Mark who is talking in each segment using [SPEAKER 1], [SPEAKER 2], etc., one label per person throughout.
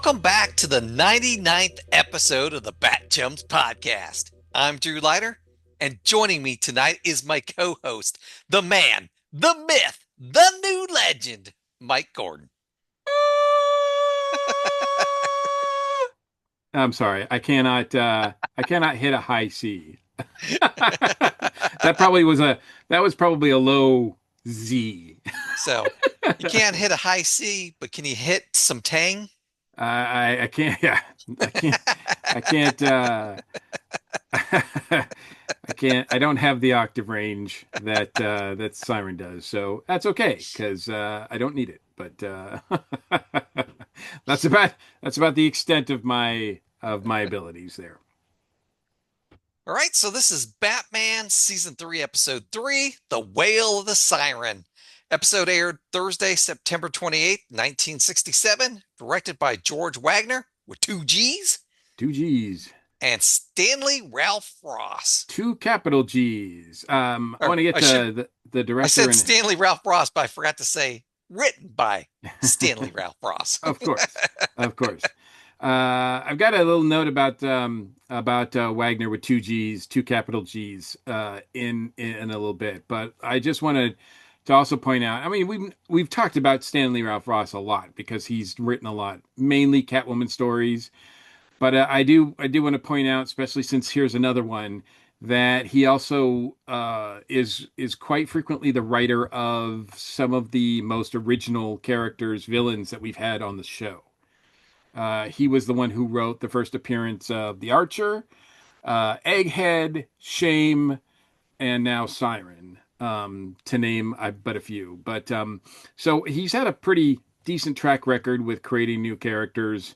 [SPEAKER 1] Welcome back to the 99th episode of the BatChums podcast. I'm Drew Leiter, and joining me tonight is my co-host, the man, the myth, the new legend, Mike Gordon.
[SPEAKER 2] I'm sorry. I cannot hit a high C. That was probably a low Z.
[SPEAKER 1] So, you can't hit a high C, but can you hit some tang?
[SPEAKER 2] I can't yeah. I can't I can't I don't have the octave range that Siren does. So that's okay because I don't need it. But that's about that's about the extent of my abilities there.
[SPEAKER 1] All right, so this is Batman Season 3, Episode 3, The Wail of the Siren. Episode aired Thursday, September 28th, 1967, directed by George Wagner with two G's
[SPEAKER 2] Two G's.
[SPEAKER 1] and Stanley Ralph Ross.
[SPEAKER 2] Two capital G's. I want
[SPEAKER 1] Or
[SPEAKER 2] to get the
[SPEAKER 1] I
[SPEAKER 2] director
[SPEAKER 1] said
[SPEAKER 2] and
[SPEAKER 1] Stanley Ralph Ross, but I forgot to say written by Stanley Ralph Ross.
[SPEAKER 2] of course, of course. I've got a little note about Wagner with two G's, two capital G's, in a little bit, but I just wanted to also point out. I mean, we've talked about Stanley Ralph Ross a lot because he's written a lot, mainly Catwoman stories. But I do want to point out, especially since here's another one, that he also is quite frequently the writer of some of the most original characters, villains that we've had on the show. He was the one who wrote the first appearance of the Archer, Egghead, Shame, and now Siren, to name but a few. But so he's had a pretty decent track record with creating new characters.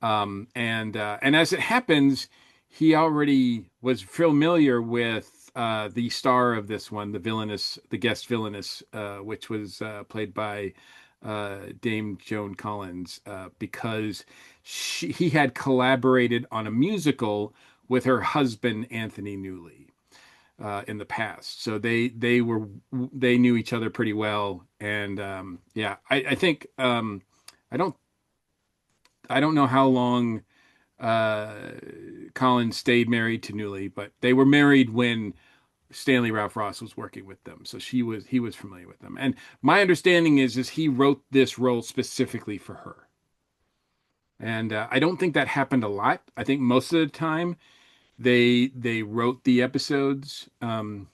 [SPEAKER 2] And as it happens, he already was familiar with the star of this one, the guest villainess, which was played by Dame Joan Collins, because he had collaborated on a musical with her husband Anthony Newley in the past. So they knew each other pretty well, and yeah, I think I don't I don't know how long uh, Collins stayed married to Newley, but they were married when Stanley Ralph Ross was working with them, so he was familiar with them. And my understanding is he wrote this role specifically for her. And I don't think that happened a lot. I think most of the time they wrote the episodes and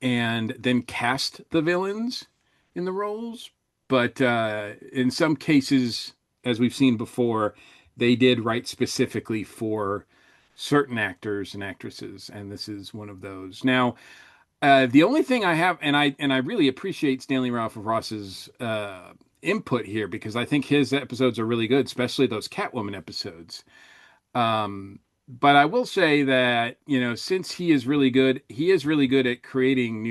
[SPEAKER 2] then cast the villains in the roles. But in some cases, as we've seen before, they did write specifically for certain actors and actresses, and this is one of those. Now, the only thing I have, and I really appreciate Stanley Ralph Ross's input here because I think his episodes are really good, especially those Catwoman episodes. But I will say that since he is really good at creating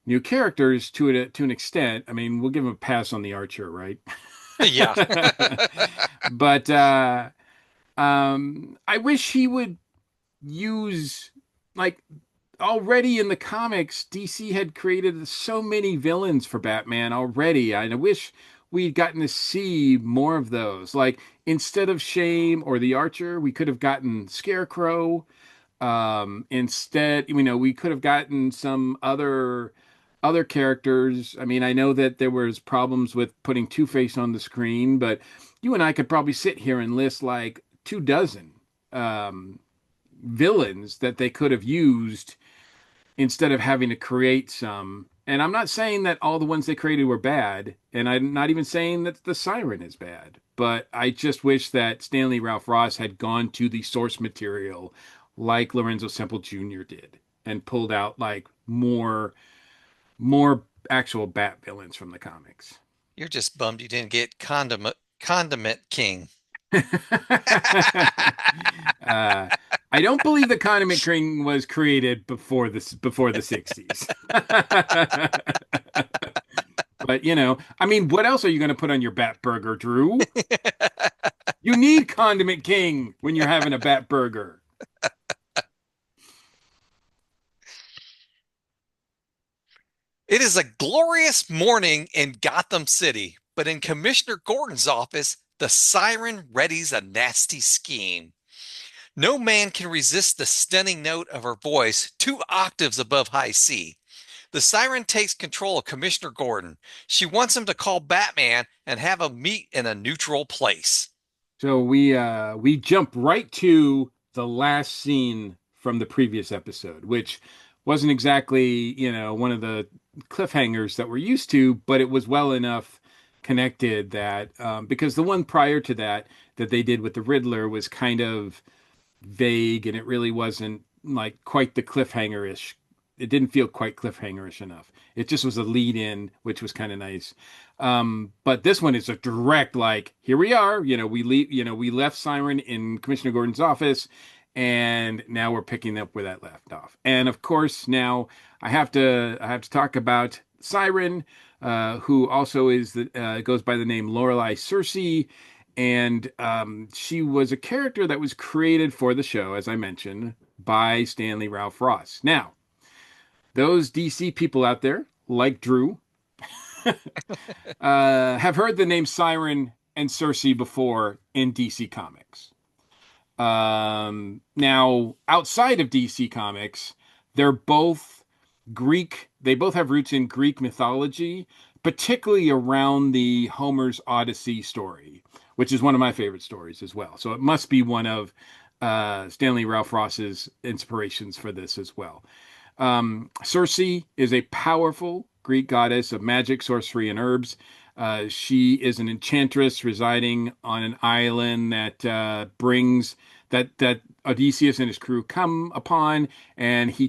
[SPEAKER 2] new characters to an extent. I mean, we'll give him a pass on the Archer, right?
[SPEAKER 1] Yeah.
[SPEAKER 2] But I wish he would use like already in the comics, DC had created so many villains for Batman already. And I wish we'd gotten to see more of those. Like instead of Shame or the Archer, we could have gotten Scarecrow. Instead, we could have gotten some other characters. I mean, I know that there was problems with putting Two-Face on the screen, but you and I could probably sit here and list like 24 villains that they could have used instead of having to create some. And I'm not saying that all the ones they created were bad, and I'm not even saying that the Siren is bad, but I just wish that Stanley Ralph Ross had gone to the source material like Lorenzo Semple Jr. did and pulled out like more actual Bat villains from the comics.
[SPEAKER 1] You're just bummed you didn't get Condiment King.
[SPEAKER 2] uh, I don't believe the Condiment King was created before the 60s. But I mean, what else are you going to put on your Bat Burger, Drew? You need Condiment King when you're having a Bat Burger.
[SPEAKER 1] It is a glorious morning in Gotham City, but in Commissioner Gordon's office, the siren readies a nasty scheme. No man can resist the stunning note of her voice, 2 octaves above high C. The siren takes control of Commissioner Gordon. She wants him to call Batman and have a meet in a neutral place.
[SPEAKER 2] So we jump right to the last scene from the previous episode, which wasn't exactly, one of the cliffhangers that we're used to, but it was well enough connected that because the one prior to that they did with the Riddler was kind of vague and it really wasn't like quite the cliffhanger-ish. It didn't feel quite cliffhanger-ish enough. It just was a lead in, which was kind of nice. But this one is a direct, like, here we are. We left Siren in Commissioner Gordon's office, and now we're picking up where that left off. And of course, now I have to talk about Siren, who also goes by the name Lorelei Cersei, and she was a character that was created for the show, as I mentioned, by Stanley Ralph Ross. Now, those DC people out there, like Drew, have heard the name Siren and Cersei before in DC Comics. Now, outside of DC Comics, they're both Greek. They both have roots in Greek mythology, particularly around the Homer's Odyssey story, which is one of my favorite stories as well. So it must be one of Stanley Ralph Ross's inspirations for this as well. Circe is a powerful Greek goddess of magic, sorcery, and herbs. She is an enchantress residing on an island that brings that Odysseus and his crew come upon, and she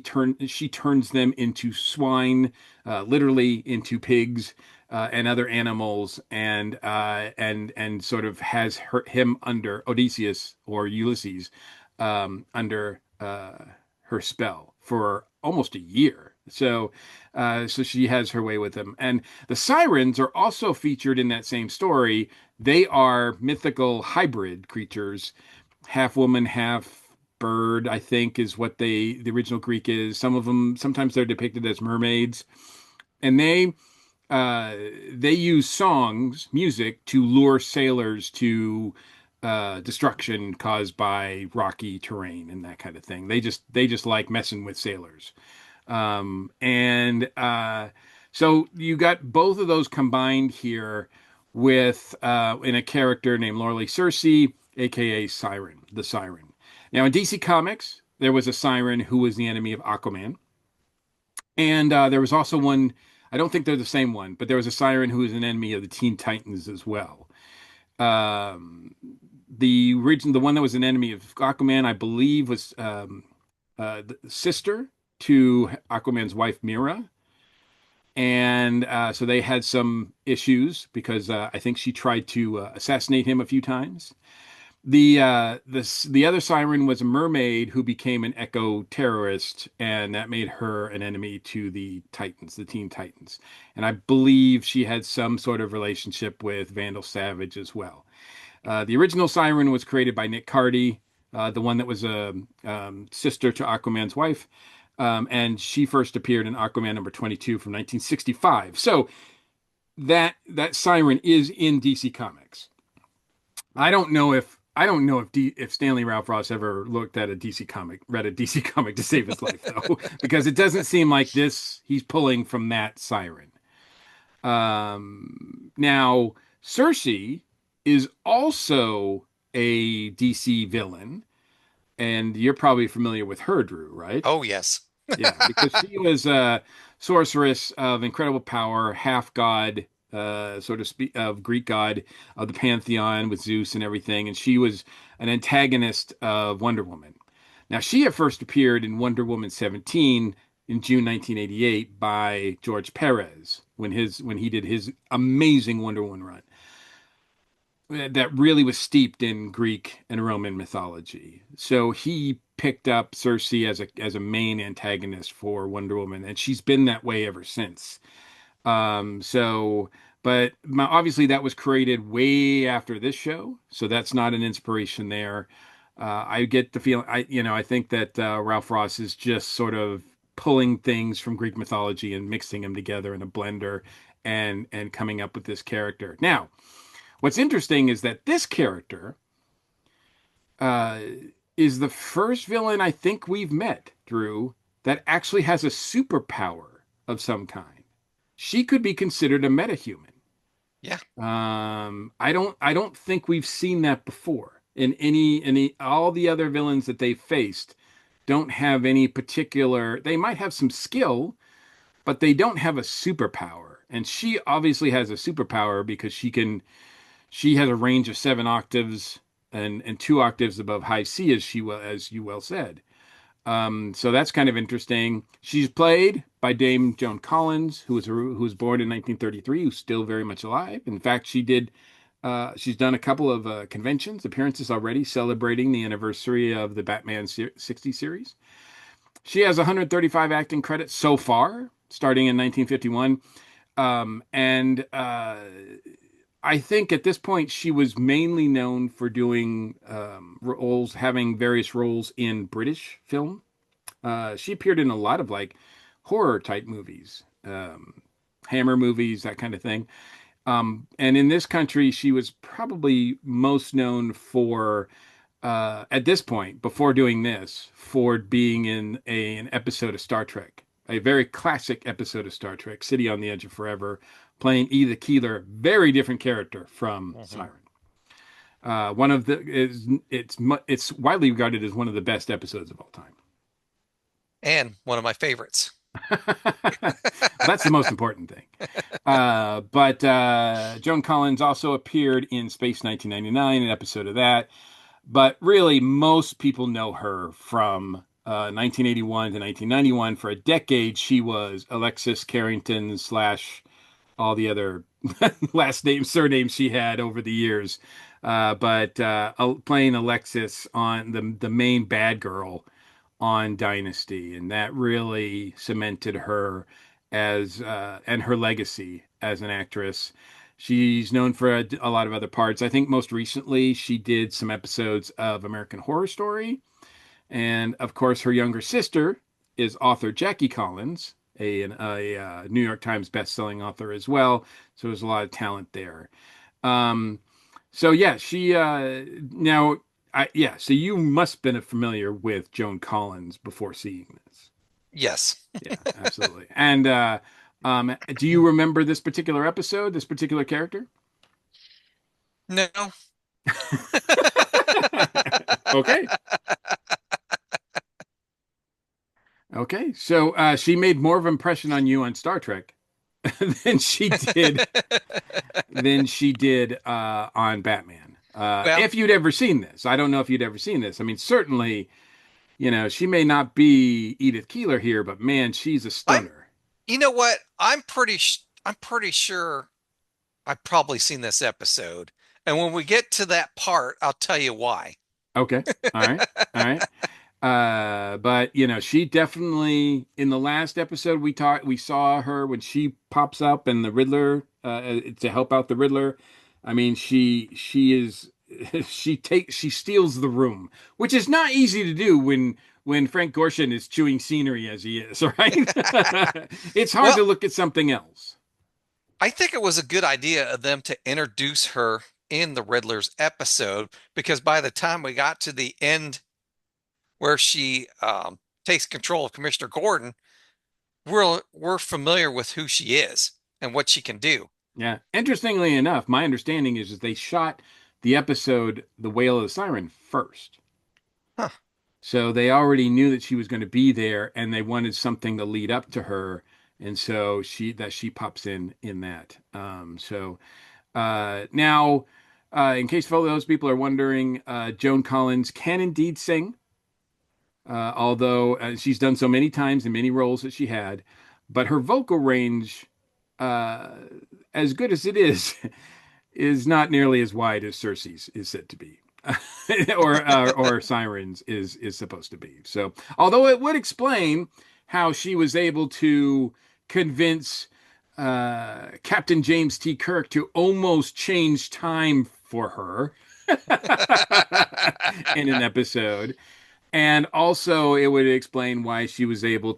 [SPEAKER 2] turns them into swine, literally into pigs and other animals, and sort of has him under Odysseus or Ulysses under her spell for almost a year. So she has her way with him. And the sirens are also featured in that same story. They are mythical hybrid creatures, half woman, half bird, I think is what the original Greek is. Some of them, sometimes they're depicted as mermaids. And they use music to lure sailors to destruction caused by rocky terrain and that kind of thing. They just like messing with sailors. And so you got both of those combined here with in a character named Lorelei Cersei, aka Siren, the Siren. Now in DC Comics, there was a Siren who was the enemy of Aquaman, and there was also one. I don't think they're the same one, but there was a Siren who was an enemy of the Teen Titans as well. Um, the one that was an enemy of Aquaman, I believe, was the sister to Aquaman's wife Mira, and so they had some issues because I think she tried to assassinate him a few times. The other siren was a mermaid who became an eco terrorist, and that made her an enemy to the Titans, the Teen Titans. And I believe she had some sort of relationship with Vandal Savage as well. The original siren was created by Nick Cardy, the one that was a sister to Aquaman's wife. And she first appeared in Aquaman number 22 from 1965. So that siren is in DC Comics. I don't know if Stanley Ralph Ross ever looked at a DC comic, read a DC comic to save his life though, because it doesn't seem like this he's pulling from that siren. Now Cersei is also a DC villain, and you're probably familiar with her, Drew, right?
[SPEAKER 1] Oh, yes.
[SPEAKER 2] Yeah, because she was a sorceress of incredible power, half god, sort of of Greek god of the pantheon with Zeus and everything, and she was an antagonist of Wonder Woman. Now, she had first appeared in Wonder Woman 17 in June 1988 by George Perez when he did his amazing Wonder Woman run that really was steeped in Greek and Roman mythology. So he picked up Cersei as a main antagonist for Wonder Woman, and she's been that way ever since. But obviously that was created way after this show, so that's not an inspiration there. I get the feeling I think that Ralph Ross is just sort of pulling things from Greek mythology and mixing them together in a blender and coming up with this character. Now, What's interesting is that this character uh, is the first villain I think we've met, Drew, that actually has a superpower of some kind. She could be considered a metahuman.
[SPEAKER 1] Yeah.
[SPEAKER 2] I don't think we've seen that before in any all the other villains that they've faced don't have any particular. They might have some skill, but they don't have a superpower. And she obviously has a superpower because she has a range of 7 octaves and 2 octaves above high C, as you well said. So that's kind of interesting. She's played by Dame Joan Collins, who was born in 1933, who's still very much alive. In fact, she's done a couple of conventions appearances already, celebrating the anniversary of the Batman 60 series. She has 135 acting credits so far, starting in 1951. And I think at this point she was mainly known for doing roles, having various roles in British film. She appeared in a lot of like horror type movies, Hammer movies, that kind of thing. And in this country, she was probably most known for, at this point, before doing this, for being in an episode of Star Trek, a very classic episode of Star Trek, City on the Edge of Forever, playing Edith Keeler, very different character from
[SPEAKER 1] Hmm.
[SPEAKER 2] Siren. One of the is it's widely regarded as one of the best episodes of all time.
[SPEAKER 1] And one of my favorites.
[SPEAKER 2] Well, that's the most important thing. But Joan Collins also appeared in Space 1999, an episode of that. But really, most people know her from 1981 to 1991. For a decade, she was Alexis Carrington slash all the other last names, surnames she had over the years. But playing Alexis on the main bad girl on Dynasty, and that really cemented her as and her legacy as an actress. She's known for a lot of other parts. I think most recently she did some episodes of American Horror Story, and of course her younger sister is author Jackie Collins, a New York Times best-selling author as well. So there's a lot of talent there. Um, so yeah, she now yeah, so you must have been familiar with Joan Collins before seeing this.
[SPEAKER 1] Yes.
[SPEAKER 2] Yeah, absolutely. And do you remember this particular episode, this particular character?
[SPEAKER 1] No.
[SPEAKER 2] Okay. Okay. So she made more of an impression on you on Star Trek than she did on Batman.
[SPEAKER 1] Well,
[SPEAKER 2] If you'd ever seen this, I don't know if you'd ever seen this. I mean, certainly, she may not be Edith Keeler here, but man, she's a
[SPEAKER 1] I'm,
[SPEAKER 2] stunner.
[SPEAKER 1] you know what? I'm pretty sure I've probably seen this episode. And when we get to that part, I'll tell you why.
[SPEAKER 2] Okay. All right. All right. But she definitely in the last episode we saw her when she pops up and the Riddler to help out the Riddler. I mean, she is she steals the room, which is not easy to do when Frank Gorshin is chewing scenery as he is, right? It's hard
[SPEAKER 1] Well,
[SPEAKER 2] to look at something else.
[SPEAKER 1] I think it was a good idea of them to introduce her in the Riddler's episode because by the time we got to the end where she takes control of Commissioner Gordon, we're familiar with who she is and what she can do.
[SPEAKER 2] Yeah. Interestingly enough, my understanding is that they shot the episode The Wail of the Siren first.
[SPEAKER 1] Huh.
[SPEAKER 2] So they already knew that she was going to be there and they wanted something to lead up to her. And so she pops in that. Now, in case all those people are wondering, Joan Collins can indeed sing, although she's done so many times in many roles that she had, but her vocal range, uh, as good as it is not nearly as wide as Cersei's is said to be. or Sirens is supposed to be. So, although it would explain how she was able to convince Captain James T. Kirk to almost change time for her in an episode, and also it would explain why she was able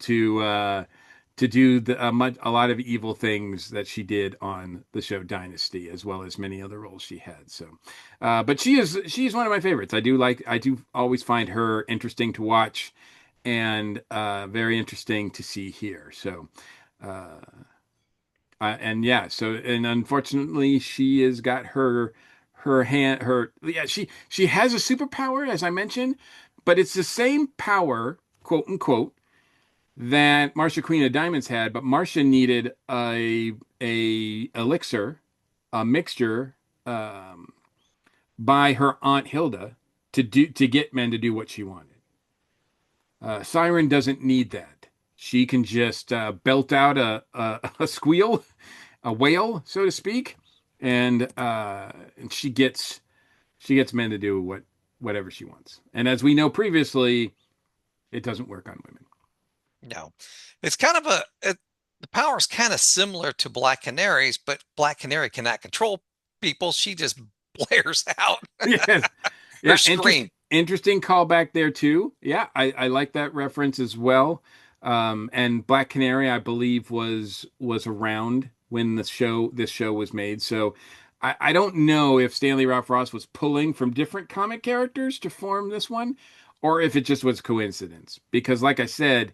[SPEAKER 2] to do a lot of evil things that she did on the show Dynasty, as well as many other roles she had. So, but she's one of my favorites. I do always find her interesting to watch, and very interesting to see here. So, uh, and yeah, so and unfortunately, she has got her hand her yeah she has a superpower, as I mentioned, but it's the same power, quote unquote, that Marcia Queen of Diamonds had, but Marcia needed a elixir, a mixture, um, by her aunt Hilda to get men to do what she wanted. Siren doesn't need that. She can just belt out a squeal, a wail, so to speak, and she gets men to do whatever she wants. And as we know previously, it doesn't work on women.
[SPEAKER 1] No, it's kind of the power is kind of similar to Black Canary's, but Black Canary cannot control people. She just blares out
[SPEAKER 2] Yes.
[SPEAKER 1] her
[SPEAKER 2] Yeah,
[SPEAKER 1] scream.
[SPEAKER 2] interesting callback there too. Yeah, I like that reference as well. And Black Canary, I believe, was around when this show was made. So I don't know if Stanley Ralph Ross was pulling from different comic characters to form this one, or if it just was coincidence. Because like I said,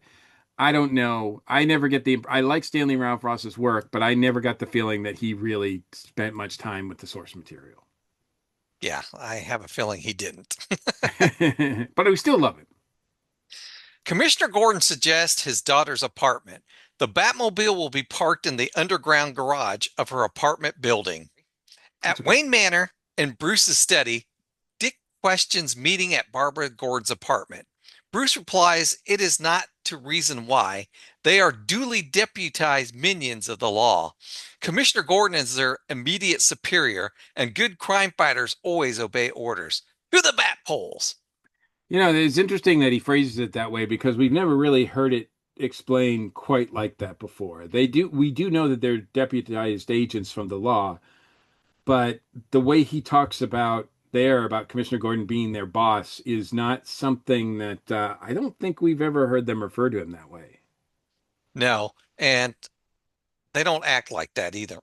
[SPEAKER 2] I don't know. I like Stanley Ralph Ross's work, but I never got the feeling that he really spent much time with the source material.
[SPEAKER 1] Yeah, I have a feeling he didn't.
[SPEAKER 2] But I still love it.
[SPEAKER 1] Commissioner Gordon suggests his daughter's apartment. The Batmobile will be parked in the underground garage of her apartment building.
[SPEAKER 2] That's
[SPEAKER 1] At
[SPEAKER 2] okay.
[SPEAKER 1] Wayne Manor and Bruce's study, Dick questions meeting at Barbara Gordon's apartment. Bruce replies it is not to reason why. They are duly deputized minions of the law. Commissioner Gordon is their immediate superior, and good crime fighters always obey orders. To the bat poles.
[SPEAKER 2] You know, it's interesting that he phrases it that way because we've never really heard it explained quite like that before. We do know that they're deputized agents from the law, but the way he talks about Commissioner Gordon being their boss is not something that I don't think we've ever heard them refer to him that way.
[SPEAKER 1] No, and they don't act like that either.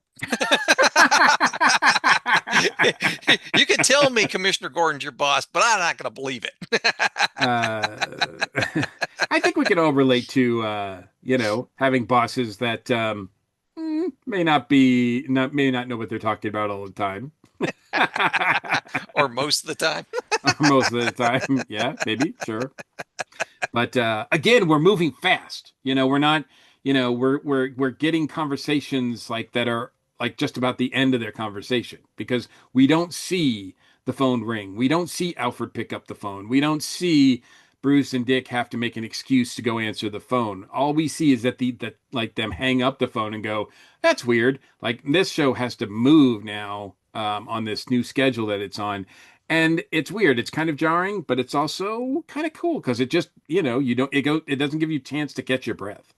[SPEAKER 1] You can tell me Commissioner Gordon's your boss, but I'm not going to believe it.
[SPEAKER 2] uh, I think we can all relate to having bosses that may not know what they're talking about all the time.
[SPEAKER 1] Or most of the time.
[SPEAKER 2] Most of the time, yeah, maybe, sure. But again, we're moving fast. We're not. We're getting conversations like that are like just about the end of their conversation because we don't see the phone ring. We don't see Alfred pick up the phone. We don't see Bruce and Dick have to make an excuse to go answer the phone. All we see is that like them hang up the phone and go, "That's weird." Like this show has to move now on this new schedule that it's on, and it's weird. It's kind of jarring, but it's also kind of cool because it just it doesn't give you a chance to catch your breath.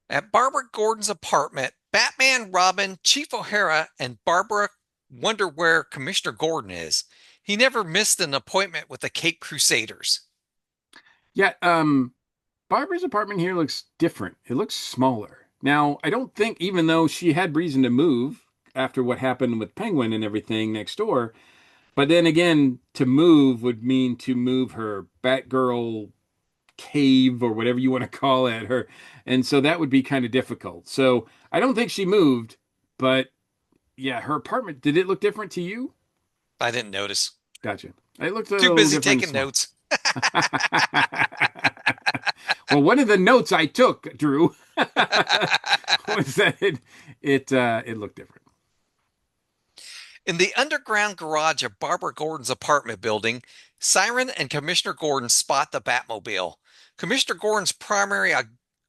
[SPEAKER 1] At Barbara Gordon's apartment, Batman, Robin, Chief O'Hara, and Barbara wonder where Commissioner Gordon is. He never missed an appointment with the Cape Crusaders.
[SPEAKER 2] Yeah, Barbara's apartment here looks different. It looks smaller. Now, I don't think, even though she had reason to move after what happened with Penguin and everything next door, but then again, to move would mean to move her Batgirl cave or whatever you want to call it, her, and so that would be kind of difficult. So I don't think she moved, but yeah, her apartment, did it look different to you?
[SPEAKER 1] I didn't notice.
[SPEAKER 2] Gotcha. It looked a
[SPEAKER 1] Too
[SPEAKER 2] little
[SPEAKER 1] busy
[SPEAKER 2] different and
[SPEAKER 1] taking
[SPEAKER 2] small.
[SPEAKER 1] notes.
[SPEAKER 2] Well, one of the notes I took, Drew, was that it looked different.
[SPEAKER 1] In the underground garage of Barbara Gordon's apartment building, Siren and Commissioner Gordon spot the Batmobile. Commissioner Gordon's primary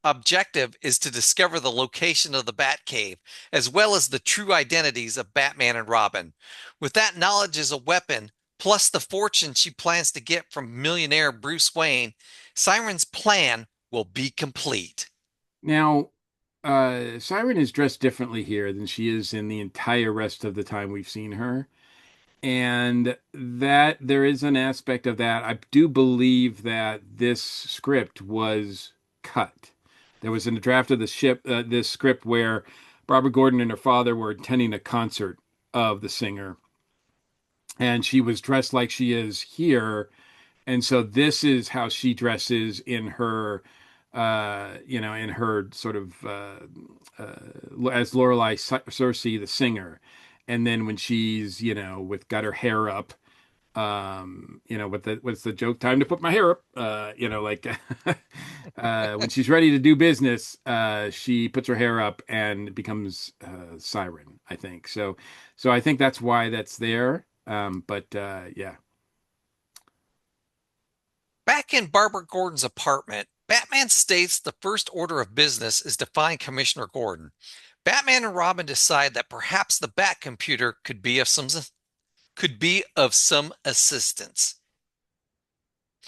[SPEAKER 1] objective is to discover the location of the Batcave, as well as the true identities of Batman and Robin. With that knowledge as a weapon, plus the fortune she plans to get from millionaire Bruce Wayne, Siren's plan will be complete.
[SPEAKER 2] Now, Siren is dressed differently here than she is in the entire rest of the time we've seen her. And that there is an aspect of that. I do believe that this script was cut. There was in the draft of the ship this script where Barbara Gordon and her father were attending a concert of the singer, and she was dressed like she is here, and so this is how she dresses in her, in her sort of as Lorelei Cersei, the singer, and then when she's with got her hair up, with the what's the joke? Time to put my hair up. Like when she's ready to do business, she puts her hair up and becomes Siren, I think. So I think that's why that's there. But yeah.
[SPEAKER 1] Back in Barbara Gordon's apartment, Batman states the first order of business is to find Commissioner Gordon. Batman and Robin decide that perhaps the Bat computer could be of some assistance.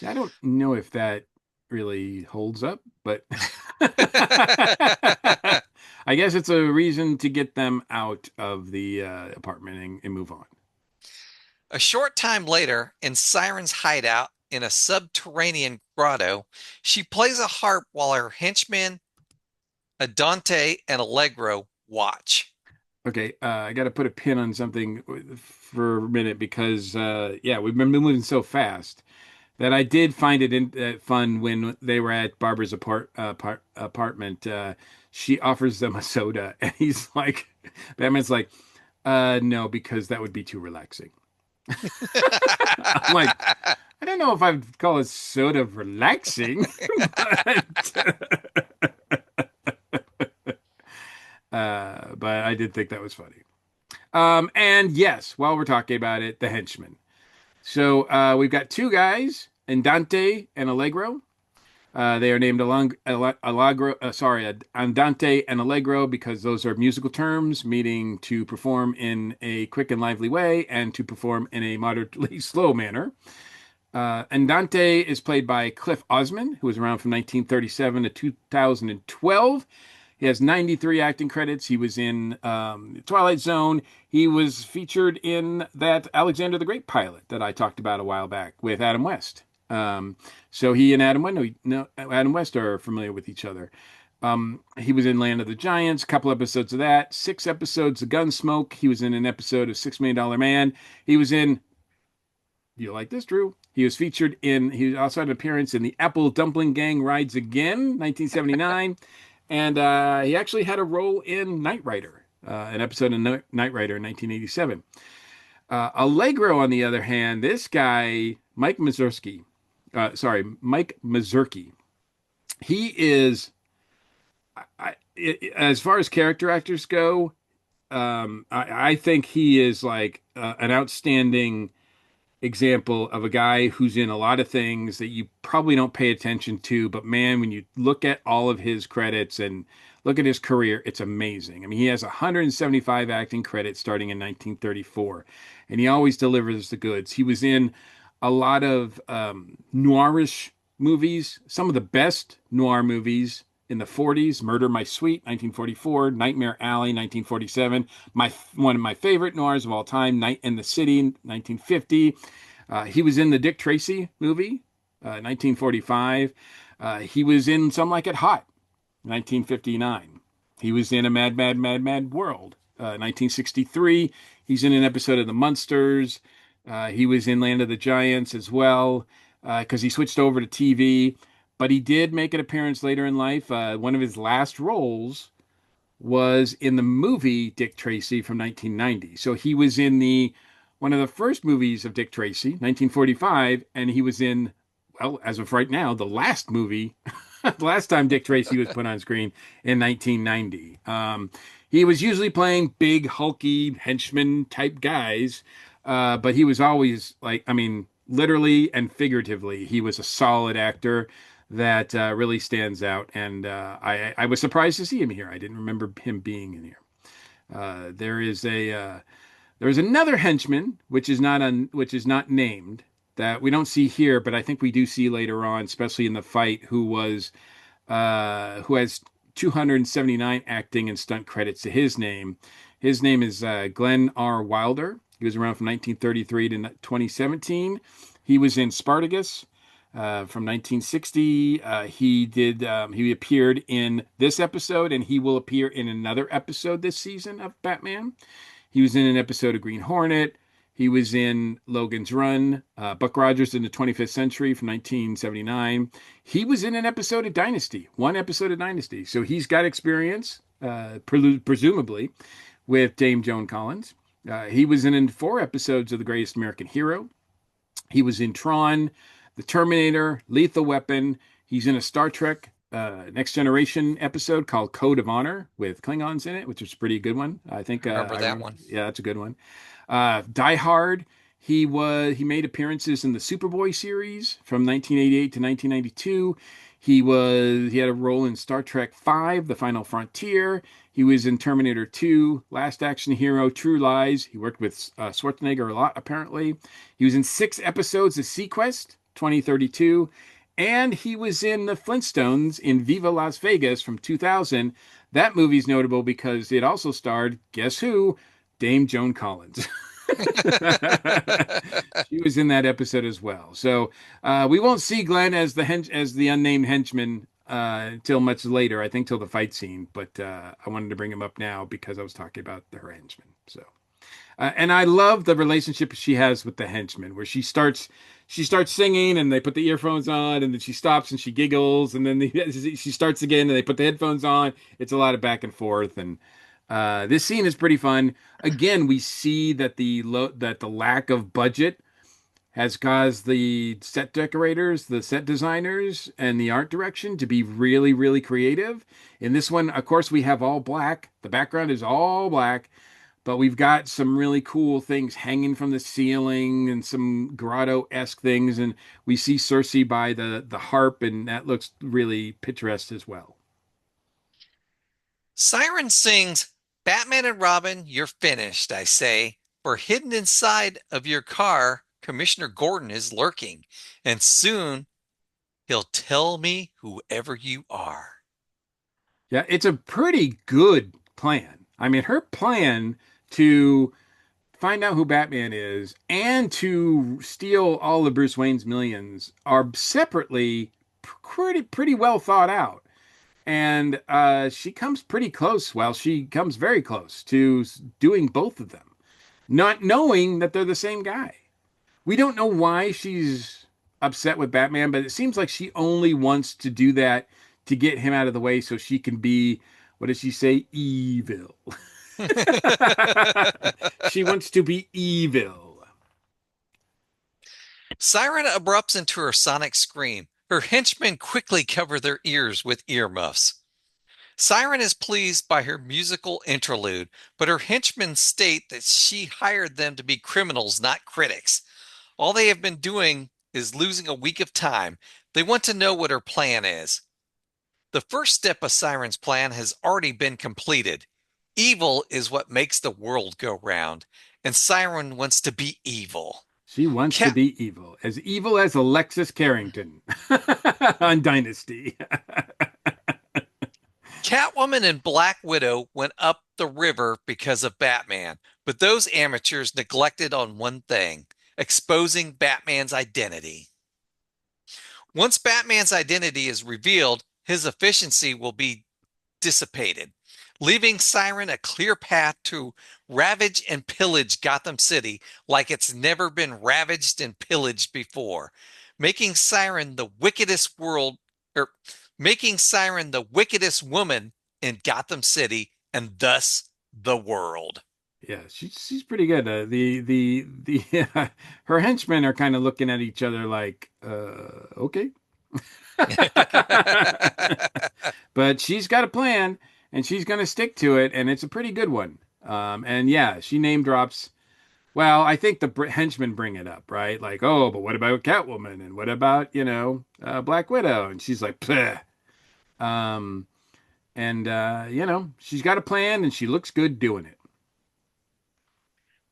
[SPEAKER 2] I don't know if that really holds up, but I guess it's a reason to get them out of the apartment and move on.
[SPEAKER 1] A short time later, in Siren's hideout in a subterranean grotto, she plays a harp while her henchmen, Adante and Allegro, watch.
[SPEAKER 2] Okay, I got to put a pin on something for a minute because, yeah, we've been moving so fast that I did find it fun when they were at Barbara's apartment. She offers them a soda, and he's like, Batman's like, no, because that would be too relaxing. I'm like, I don't know if I'd call a soda relaxing, but I did think that was funny. And yes, while we're talking about it, the henchmen. So we've got two guys, Andante and Allegro. They are named Allegro, Andante and Allegro because those are musical terms meaning to perform in a quick and lively way and to perform in a moderately slow manner. Andante is played by Cliff Osmond, who was around from 1937 to 2012. He has 93 acting credits. He was in Twilight Zone. He was featured in that Alexander the Great pilot that I talked about a while back with Adam West. So he and Adam West are familiar with each other. He was in Land of the Giants, a couple episodes of that, 6 episodes of Gunsmoke. He was in an episode of $6 Million Man. He was in, you like this, Drew? He also had an appearance in The Apple Dumpling Gang Rides Again, 1979. And he actually had a role in Knight Rider, an episode of Knight Rider in 1987. Allegro, on the other hand, this guy, Mike Mazurki, he is, as far as character actors go, I think he is like an outstanding example of a guy who's in a lot of things that you probably don't pay attention to, but man, when you look at all of his credits and look at his career, it's amazing. I mean, he has 175 acting credits starting in 1934, and he always delivers the goods. He was in a lot of noirish movies, some of the best noir movies in the 40s, Murder My Sweet, 1944, Nightmare Alley, 1947, one of my favorite noirs of all time, Night in the City, 1950. He was in the Dick Tracy movie, 1945. He was in Some Like It Hot, 1959. He was in A Mad, Mad, Mad, Mad World, 1963. He's in an episode of The Munsters. He was in Land of the Giants as well, because he switched over to TV. But he did make an appearance later in life. One of his last roles was in the movie Dick Tracy from 1990. So he was in the one of the first movies of Dick Tracy, 1945, and he was in, well, as of right now, the last movie, the last time Dick Tracy was put on screen in 1990. He was usually playing big, hulky henchman type guys, but he was always like, I mean, literally and figuratively, he was a solid actor that really stands out. And I was surprised to see him here. I didn't remember him being in here. There is another henchman, which is not named, that we don't see here, but I think we do see later on, especially in the fight, who has 279 acting and stunt credits to his name. His name is Glenn R. Wilder. He was around from 1933 to 2017. He was in Spartacus. from 1960. He appeared in this episode, and he will appear in another episode this season of Batman. He was in an episode of Green Hornet. He was in Logan's Run, Buck Rogers in the 25th Century from 1979. He was in an episode of Dynasty, one episode of Dynasty. So he's got experience, presumably, with Dame Joan Collins. He was in 4 episodes of The Greatest American Hero. He was in Tron, The Terminator, Lethal Weapon. He's in a Star Trek Next Generation episode called Code of Honor with Klingons in it, which is a pretty good one. I think
[SPEAKER 1] Remember
[SPEAKER 2] I
[SPEAKER 1] that
[SPEAKER 2] remember.
[SPEAKER 1] one?
[SPEAKER 2] Yeah, that's a good one. Die Hard. He made appearances in the Superboy series from 1988 to 1992. He had a role in Star Trek V, The Final Frontier. He was in Terminator 2, Last Action Hero, True Lies. He worked with Schwarzenegger a lot, apparently. He was in 6 episodes of Sequest, 2032. And he was in The Flintstones in Viva Las Vegas from 2000. That movie's notable because it also starred, guess who? Dame Joan Collins. She was in that episode as well. So we won't see Glenn as the unnamed henchman till much later. I think till the fight scene. But I wanted to bring him up now because I was talking about her henchman. So and I love the relationship she has with the henchman, where she starts singing and they put the earphones on, and then she stops and she giggles, and then she starts again and they put the headphones on. It's a lot of back and forth, and this scene is pretty fun. Again, we see that the lack of budget has caused the set decorators, the set designers, and the art direction to be really, really creative. In this one, of course, we have all black. The background is all black, but we've got some really cool things hanging from the ceiling and some grotto-esque things, and we see Cersei by the harp, and that looks really picturesque as well.
[SPEAKER 1] Siren sings, Batman and Robin, you're finished, I say. For hidden inside of your car, Commissioner Gordon is lurking, and soon he'll tell me whoever you are.
[SPEAKER 2] Yeah, it's a pretty good plan. I mean, her plan to find out who Batman is and to steal all of Bruce Wayne's millions are separately pretty well thought out. And she comes pretty close. Well, she comes very close to doing both of them, not knowing that they're the same guy. We don't know why she's upset with Batman, but it seems like she only wants to do that to get him out of the way so she can be, what does she say? Evil. She wants to be evil.
[SPEAKER 1] Siren erupts into her sonic scream. Her henchmen quickly cover their ears with earmuffs. Siren is pleased by her musical interlude, but her henchmen state that she hired them to be criminals, not critics. All they have been doing is losing a week of time. They want to know what her plan is. The first step of Siren's plan has already been completed. Evil is what makes the world go round, and Siren wants to be evil.
[SPEAKER 2] She wants to
[SPEAKER 1] Cat
[SPEAKER 2] be evil as Alexis Carrington on Dynasty.
[SPEAKER 1] Catwoman and Black Widow went up the river because of Batman, but those amateurs neglected on one thing, exposing Batman's identity. Once Batman's identity is revealed, his efficiency will be dissipated, leaving Siren a clear path to ravage and pillage Gotham City like it's never been ravaged and pillaged before, making Siren the wickedest world or making Siren the wickedest woman in Gotham City and thus the world.
[SPEAKER 2] Yeah, she's pretty good. The her henchmen are kind of looking at each other like, okay. But she's got a plan and she's going to stick to it, and it's a pretty good one. And yeah, she name drops. Well, I think the henchmen bring it up, right? Like, oh, but what about Catwoman and what about Black Widow? And she's like, Pleh. Um, and she's got a plan and she looks good doing it.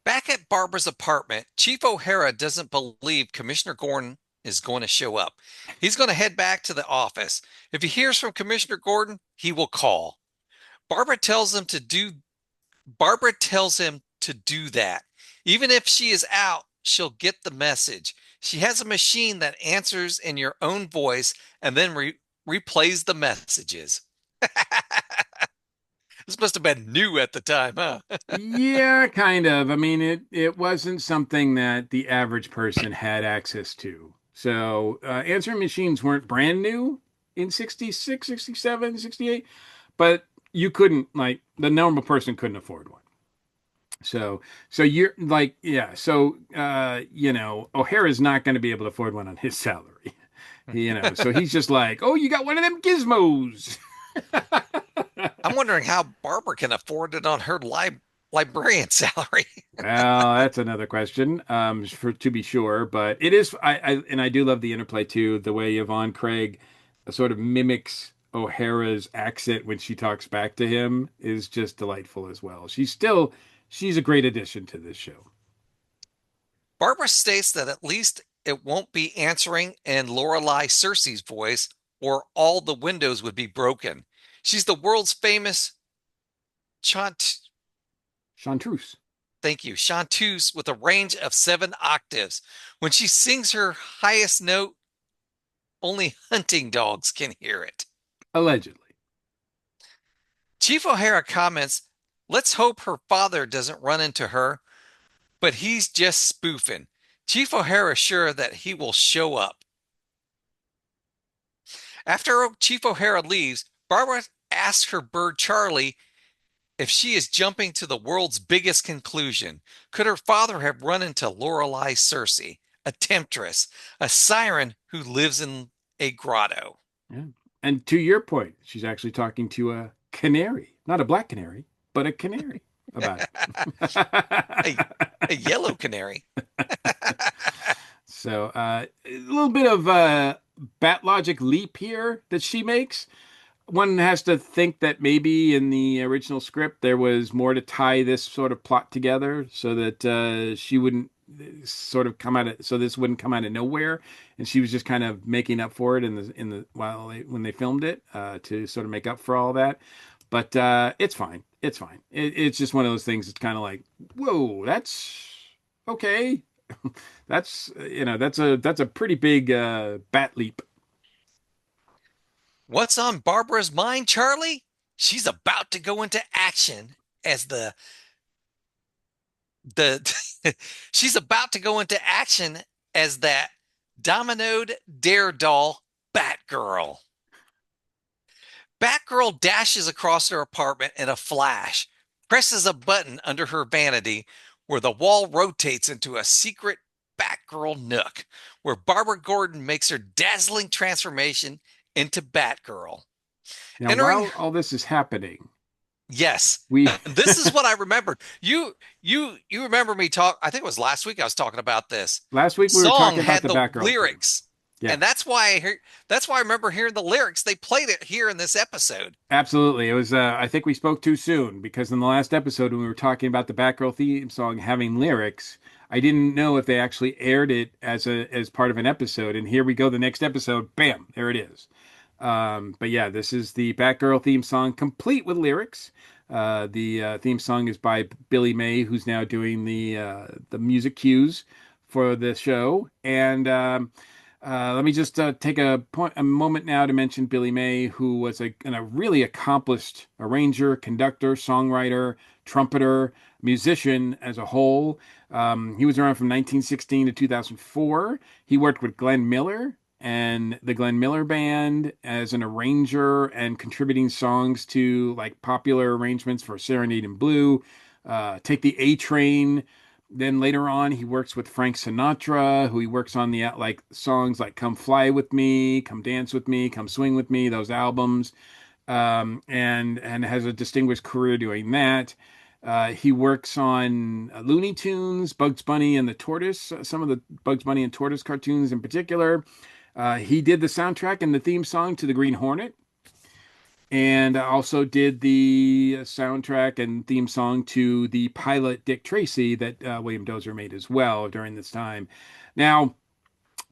[SPEAKER 1] Back at Barbara's apartment, Chief O'Hara doesn't believe Commissioner Gordon is going to show up. He's going to head back to the office. If he hears from Commissioner Gordon, he will call. Barbara tells him to do Barbara tells him to do that. Even if she is out, she'll get the message. She has a machine that answers in your own voice and then replays the messages. This must have been new at the time, huh?
[SPEAKER 2] Yeah, kind of. I mean, it wasn't something that the average person had access to. So, answering machines weren't brand new in 66, 67, 68, but you couldn't, like, the normal person couldn't afford one. So, so you're like, yeah, so, O'Hara's not going to be able to afford one on his salary, so he's just like, oh, you got one of them gizmos.
[SPEAKER 1] I'm wondering how Barbara can afford it on her librarian salary.
[SPEAKER 2] Well, that's another question, for to be sure. But it is, I do love the interplay too. The way Yvonne Craig sort of mimics O'Hara's accent when she talks back to him is just delightful as well. She's a great addition to this show.
[SPEAKER 1] Barbara states that at least it won't be answering in Lorelei Cersei's voice, or all the windows would be broken. She's the world's famous chant.
[SPEAKER 2] Chartreuse.
[SPEAKER 1] Thank you, chanteuse with a range of 7 octaves. When she sings her highest note, only hunting dogs can hear it.
[SPEAKER 2] Allegedly.
[SPEAKER 1] Chief O'Hara comments, "Let's hope her father doesn't run into her, but he's just spoofing." Chief O'Hara is sure that he will show up. After Chief O'Hara leaves, Barbara asks her bird Charlie if she is jumping to the world's biggest conclusion. Could her father have run into Lorelei Cersei, a temptress, a siren who lives in a grotto?
[SPEAKER 2] Yeah. And to your point, she's actually talking to a canary, not a black canary, but a canary about
[SPEAKER 1] a, a
[SPEAKER 2] it.
[SPEAKER 1] yellow canary.
[SPEAKER 2] So a little bit of bat logic leap here that she makes. One has to think that maybe in the original script there was more to tie this sort of plot together so that she wouldn't sort of come out of so this wouldn't come out of nowhere, and she was just kind of making up for it in the when they filmed it to sort of make up for all that. But it's fine. It's fine. It's just one of those things. It's kind of like, whoa, that's okay. That's a pretty big bat leap.
[SPEAKER 1] What's on Barbara's mind, Charlie? She's about to go into action as the she's about to go into action as that dominoed dare doll Batgirl. Batgirl dashes across her apartment in a flash, presses a button under her vanity where the wall rotates into a secret Batgirl nook where Barbara Gordon makes her dazzling transformation into Batgirl.
[SPEAKER 2] Now,
[SPEAKER 1] Entering
[SPEAKER 2] while all this is happening,
[SPEAKER 1] Yes.
[SPEAKER 2] we
[SPEAKER 1] This is what I remembered. You remember me talk, I think it was last week I was talking about this.
[SPEAKER 2] last week we were
[SPEAKER 1] Song
[SPEAKER 2] talking about
[SPEAKER 1] had
[SPEAKER 2] the
[SPEAKER 1] the
[SPEAKER 2] Batgirl theme.
[SPEAKER 1] lyrics.
[SPEAKER 2] Yeah,
[SPEAKER 1] And that's why I remember hearing the lyrics. They played it here in this episode.
[SPEAKER 2] absolutely. It was. I think we spoke too soon because in the last episode when we were talking about the Batgirl theme song having lyrics, I didn't know if they actually aired it as part of an episode. And here we go, the next episode, bam, there it is. But yeah, this is the Batgirl theme song, complete with lyrics. The theme song is by Billy May, who's now doing the music cues for the show. And let me just take a moment now to mention Billy May, who was a really accomplished arranger, conductor, songwriter, trumpeter, musician as a whole. He was around from 1916 to 2004. He worked with Glenn Miller and the Glenn Miller Band as an arranger and contributing songs to like popular arrangements for Serenade in Blue, Take the A Train. Then later on, he works with Frank Sinatra, who he works on the like songs like "Come Fly with Me," "Come Dance with Me," "Come Swing with Me," those albums, and has a distinguished career doing that. He works on Looney Tunes, Bugs Bunny and the Tortoise, some of the Bugs Bunny and Tortoise cartoons in particular. He did the soundtrack and the theme song to The Green Hornet, and also did the soundtrack and theme song to the pilot Dick Tracy that William Dozier made as well during this time. Now,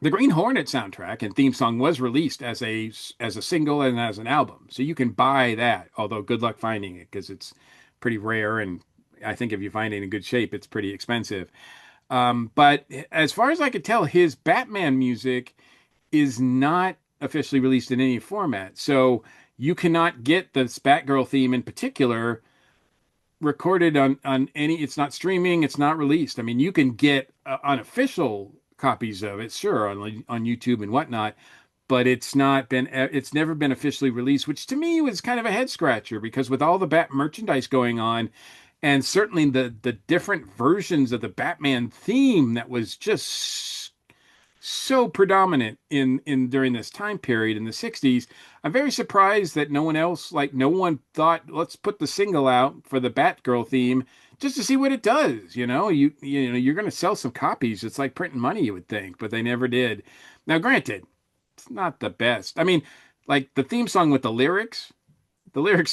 [SPEAKER 2] the Green Hornet soundtrack and theme song was released as a single and as an album, so you can buy that. Although good luck finding it because it's pretty rare, and I think if you find it in good shape, it's pretty expensive. But as far as I could tell, his Batman music is not officially released in any format. So you cannot get this Batgirl theme in particular recorded on any. It's not streaming. It's not released. I mean, you can get unofficial copies of it, sure, on YouTube and whatnot, but it's never been officially released, which to me was kind of a head scratcher because with all the Bat merchandise going on, and certainly the different versions of the Batman theme that was just so predominant in during this time period in the 60s. I'm very surprised that no one else, like no one thought, let's put the single out for the Batgirl theme just to see what it does. You're going to sell some copies. It's like printing money, you would think, but they never did. Now, granted, it's not the best. I mean, like the theme song with the lyrics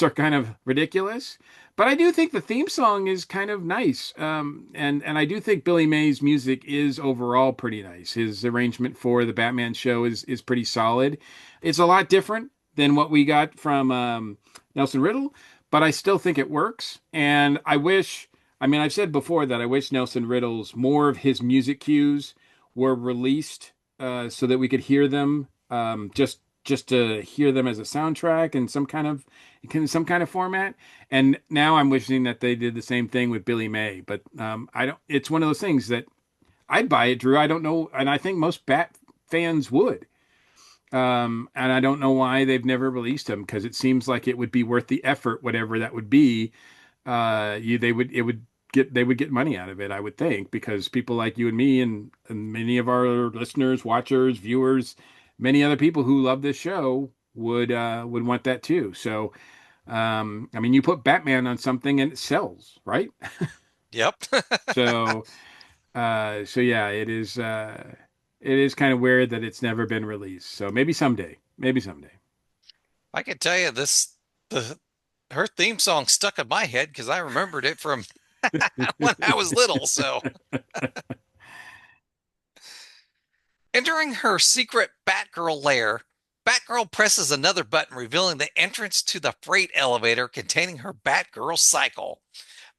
[SPEAKER 2] are kind of ridiculous, but I do think the theme song is kind of nice. And I do think Billy May's music is overall pretty nice. His arrangement for the Batman show is pretty solid. It's a lot different than what we got from Nelson Riddle, but I still think it works. And I wish, I mean, I've said before that I wish Nelson Riddle's more of his music cues were released so that we could hear them just to hear them as a soundtrack in some kind of format. And now I'm wishing that they did the same thing with Billy May. But I don't. It's one of those things that I'd buy it, Drew. I don't know, and I think most Bat fans would. And I don't know why they've never released them because it seems like it would be worth the effort, whatever that would be. They would get money out of it, I would think, because people like you and me and many of our listeners, watchers, viewers, many other people who love this show would want that too. So, I mean, you put Batman on something and it sells, right?
[SPEAKER 1] Yep.
[SPEAKER 2] So, so yeah, it is kind of weird that it's never been released. So maybe someday.
[SPEAKER 1] I can tell you this, the her theme song stuck in my head because I remembered it from when I was little. So entering her secret Batgirl lair, Batgirl presses another button, revealing the entrance to the freight elevator containing her Batgirl cycle.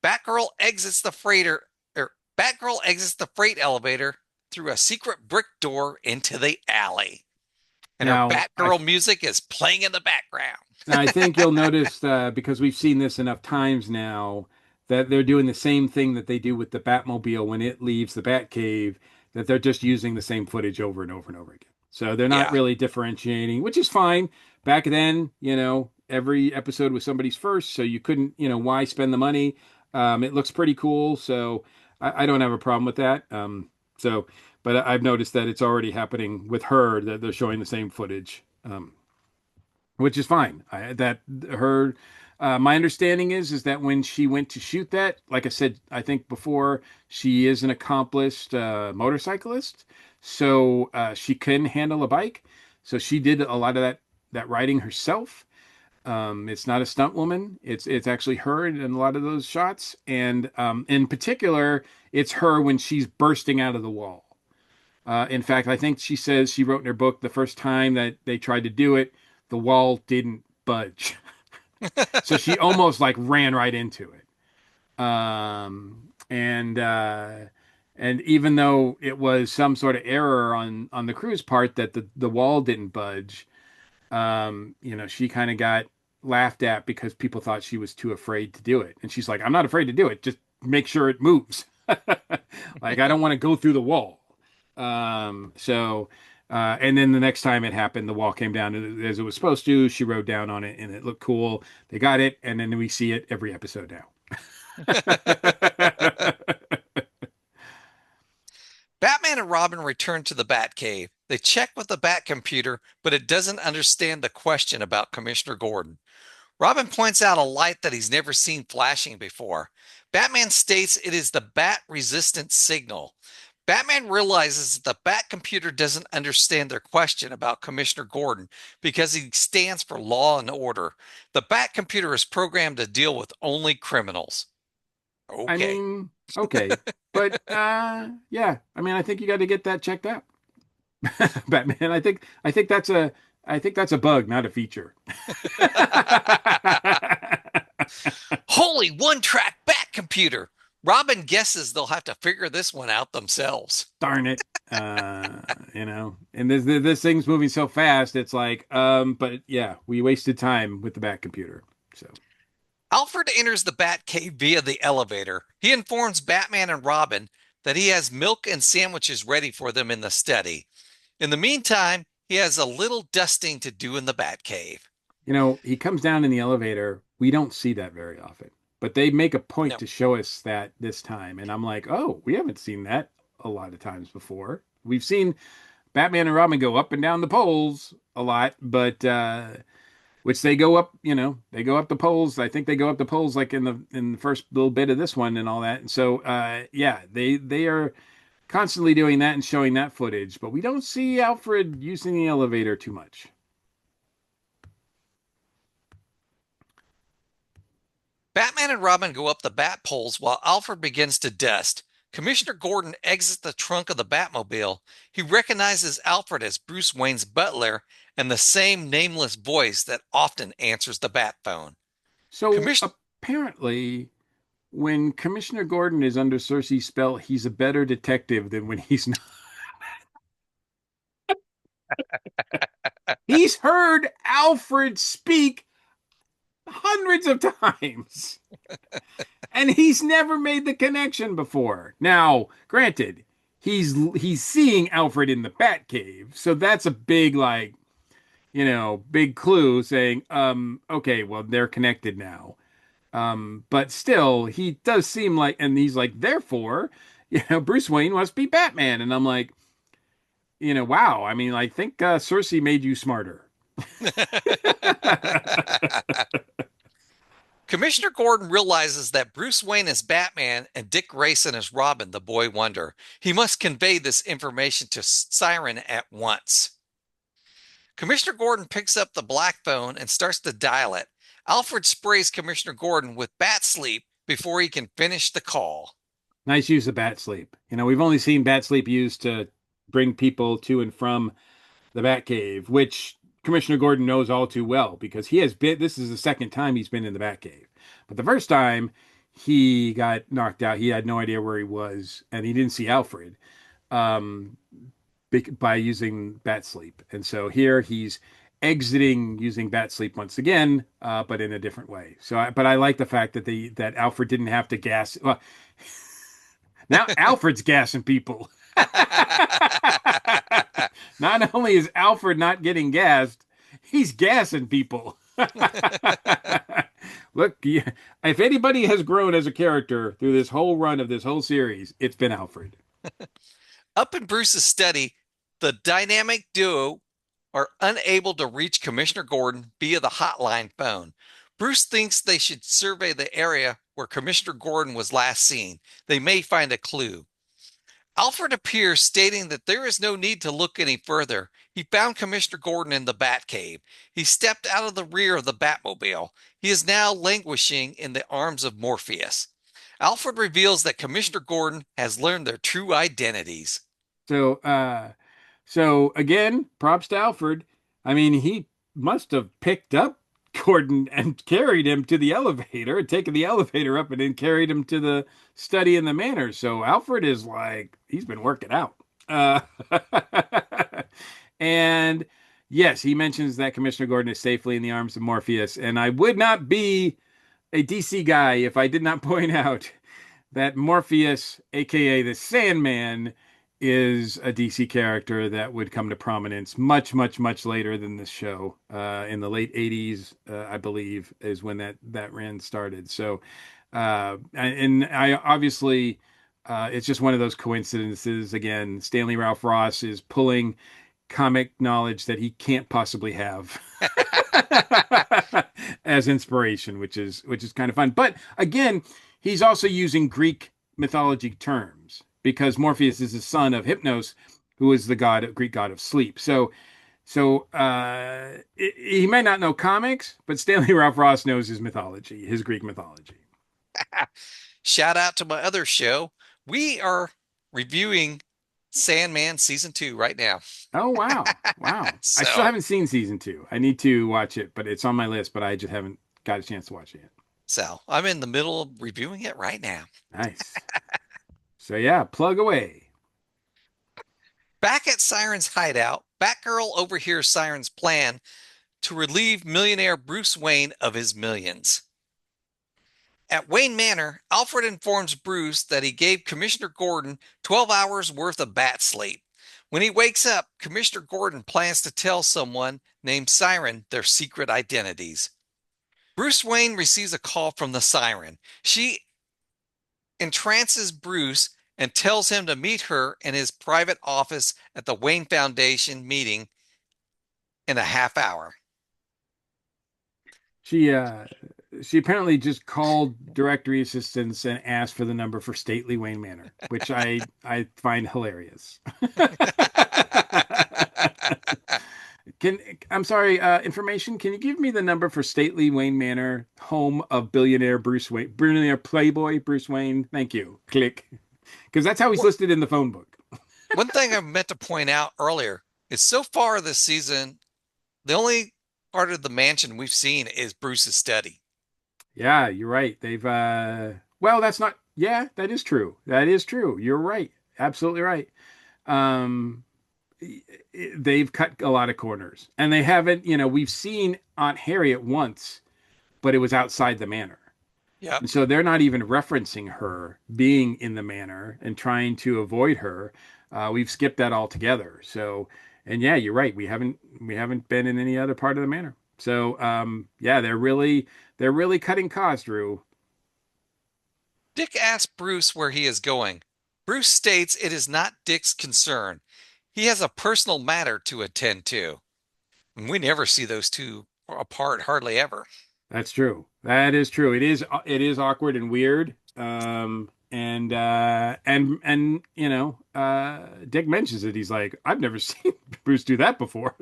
[SPEAKER 1] Batgirl exits the freighter, Batgirl exits the freight elevator through a secret brick door into the alley. And her
[SPEAKER 2] Now, I
[SPEAKER 1] Batgirl music is playing in the background.
[SPEAKER 2] Now, I think you'll notice because we've seen this enough times now that they're doing the same thing that they do with the Batmobile when it leaves the Batcave, that they're just using the same footage over and over and over again. So they're not
[SPEAKER 1] Yeah.
[SPEAKER 2] really differentiating, which is fine. Back then, every episode was somebody's first, so you couldn't, why spend the money? It looks pretty cool, so I don't have a problem with that. But I've noticed that it's already happening with her that they're showing the same footage. Which is fine. My understanding is that when she went to shoot that, like I said, I think before, she is an accomplished motorcyclist, so she can handle a bike. So she did a lot of that riding herself. It's not a stunt woman. It's actually her in a lot of those shots, and in particular, it's her when she's bursting out of the wall. In fact, I think she says she wrote in her book the first time that they tried to do it, the wall didn't budge. So she almost like ran right into it. And even though it was some sort of error on the crew's part that the wall didn't budge, she kind of got laughed at because people thought she was too afraid to do it. And she's like, I'm not afraid to do it. Just make sure it moves. Like I don't want to go through the wall. And then the next time it happened, the wall came down as it was supposed to. She rode down on it and it looked cool. They got it. And then we see it every episode now.
[SPEAKER 1] Batman and Robin return to the Batcave. They check with the Bat computer, but it doesn't understand the question about Commissioner Gordon. Robin points out a light that he's never seen flashing before. Batman states it is the bat resistant signal. Batman realizes that the Bat computer doesn't understand their question about Commissioner Gordon because he stands for law and order. The Bat computer is programmed to deal with only criminals.
[SPEAKER 2] I
[SPEAKER 1] Okay.
[SPEAKER 2] mean, okay. But yeah, I mean, I think you got to get that checked out. Batman, I think that's a bug, not a feature.
[SPEAKER 1] Holy one track Bat computer. Robin guesses they'll have to figure this one out themselves.
[SPEAKER 2] Darn it. And this thing's moving so fast. It's like, but yeah, we wasted time with the Bat computer. So
[SPEAKER 1] Alfred enters the Batcave via the elevator. He informs Batman and Robin that he has milk and sandwiches ready for them in the study. In the meantime, he has a little dusting to do in the Batcave.
[SPEAKER 2] he comes down in the elevator. We don't see that very often, but they make a point
[SPEAKER 1] No.
[SPEAKER 2] to show us that this time. And I'm like, oh, we haven't seen that a lot of times before. We've seen Batman and Robin go up and down the poles a lot, but which they go up, they go up the poles. I think they go up the poles like in the first little bit of this one and all that. And so yeah, they are constantly doing that and showing that footage, but we don't see Alfred using the elevator too much.
[SPEAKER 1] Batman and Robin go up the bat poles while Alfred begins to dust. Commissioner Gordon exits the trunk of the Batmobile. He recognizes Alfred as Bruce Wayne's butler and the same nameless voice that often answers the bat phone.
[SPEAKER 2] So
[SPEAKER 1] Commissioner
[SPEAKER 2] apparently when Commissioner Gordon is under Cersei's spell, he's a better detective than when he's not. He's heard Alfred speak hundreds of times. And he's never made the connection before. Now, granted, he's seeing Alfred in the Batcave, so that's a big big clue saying, okay, well they're connected now. But still, he does seem like, and he's like, therefore, Bruce Wayne must be Batman, and I'm like, wow. I mean, I think Cersei made you smarter.
[SPEAKER 1] Commissioner Gordon realizes that Bruce Wayne is Batman and Dick Grayson is Robin, the boy wonder. He must convey this information to Siren at once. Commissioner Gordon picks up the black phone and starts to dial it. Alfred sprays Commissioner Gordon with bat sleep before he can finish the call.
[SPEAKER 2] Nice use of bat sleep. We've only seen bat sleep used to bring people to and from the Batcave, which Commissioner Gordon knows all too well because he has been. This is the second time he's been in the Batcave, but the first time he got knocked out, he had no idea where he was, and he didn't see Alfred um, by using bat sleep. And so here he's exiting using bat sleep once again, but in a different way. But I like the fact that Alfred didn't have to gas. Well, now Alfred's gassing people. Not only is Alfred not getting gassed, he's gassing people. Look, if anybody has grown as a character through this whole run of this whole series, it's been Alfred.
[SPEAKER 1] Up in Bruce's study, the dynamic duo are unable to reach Commissioner Gordon via the hotline phone. Bruce thinks they should survey the area where Commissioner Gordon was last seen. They may find a clue. Alfred appears, stating that there is no need to look any further. He found Commissioner Gordon in the Batcave. He stepped out of the rear of the Batmobile. He is now languishing in the arms of Morpheus. Alfred reveals that Commissioner Gordon has learned their true identities.
[SPEAKER 2] So, so again, props to Alfred. I mean, he must have picked up Gordon and carried him to the elevator, and taken the elevator up, and then carried him to the study in the manor. So Alfred is like, he's been working out. And yes, he mentions that Commissioner Gordon is safely in the arms of Morpheus. And I would not be a DC guy if I did not point out that Morpheus, aka the Sandman, is a DC character that would come to prominence much, much, much later than this show. In the late '80s, I believe, is when that run started. So, and I obviously, it's just one of those coincidences. Again, Stanley Ralph Ross is pulling comic knowledge that he can't possibly have as inspiration, which is kind of fun. But again, he's also using Greek mythology terms because Morpheus is the son of Hypnos, who is the Greek god of sleep. So he might not know comics, but Stanley Ralph Ross knows his mythology, his Greek mythology.
[SPEAKER 1] Shout out to my other show. We are reviewing Sandman season 2 right now.
[SPEAKER 2] Oh wow, wow! I still
[SPEAKER 1] So,
[SPEAKER 2] haven't seen season two. I need to watch it, but it's on my list. But I just haven't got a chance to watch it yet.
[SPEAKER 1] So I'm in the middle of reviewing it right now.
[SPEAKER 2] Nice. So yeah, plug away.
[SPEAKER 1] Back at Siren's hideout, Batgirl overhears Siren's plan to relieve millionaire Bruce Wayne of his millions. At Wayne Manor, Alfred informs Bruce that he gave Commissioner Gordon 12 hours worth of bat sleep. When he wakes up, Commissioner Gordon plans to tell someone named Siren their secret identities. Bruce Wayne receives a call from the Siren. She entrances Bruce and tells him to meet her in his private office at the Wayne Foundation meeting in a half hour.
[SPEAKER 2] She uh she apparently just called directory assistants and asked for the number for stately Wayne Manor, which I find hilarious. Can I'm sorry, information. Can you give me the number for stately Wayne Manor, home of billionaire Bruce Wayne, billionaire playboy Bruce Wayne? Thank you. Click. Because that's how he's listed in the phone book.
[SPEAKER 1] One thing I meant to point out earlier is so far this season, the only part of the mansion we've seen is Bruce's study.
[SPEAKER 2] Yeah, you're right. They've well, that's not yeah, that is true. That is true. You're right. Absolutely right. Um they've cut a lot of corners. And they haven't, we've seen Aunt Harriet once, but it was outside the manor.
[SPEAKER 1] Yep.
[SPEAKER 2] And so they're not even referencing her being in the manor and trying to avoid her. We've skipped that altogether. So, and yeah, you're right. We haven't been in any other part of the manor. So, yeah, they're really cutting costs, Drew.
[SPEAKER 1] Dick asks Bruce where he is going. Bruce states it is not Dick's concern. He has a personal matter to attend to. And we never see those two apart, hardly ever.
[SPEAKER 2] That's true. That is true. It is awkward and weird. And Dick mentions it. He's like, I've never seen Bruce do that before.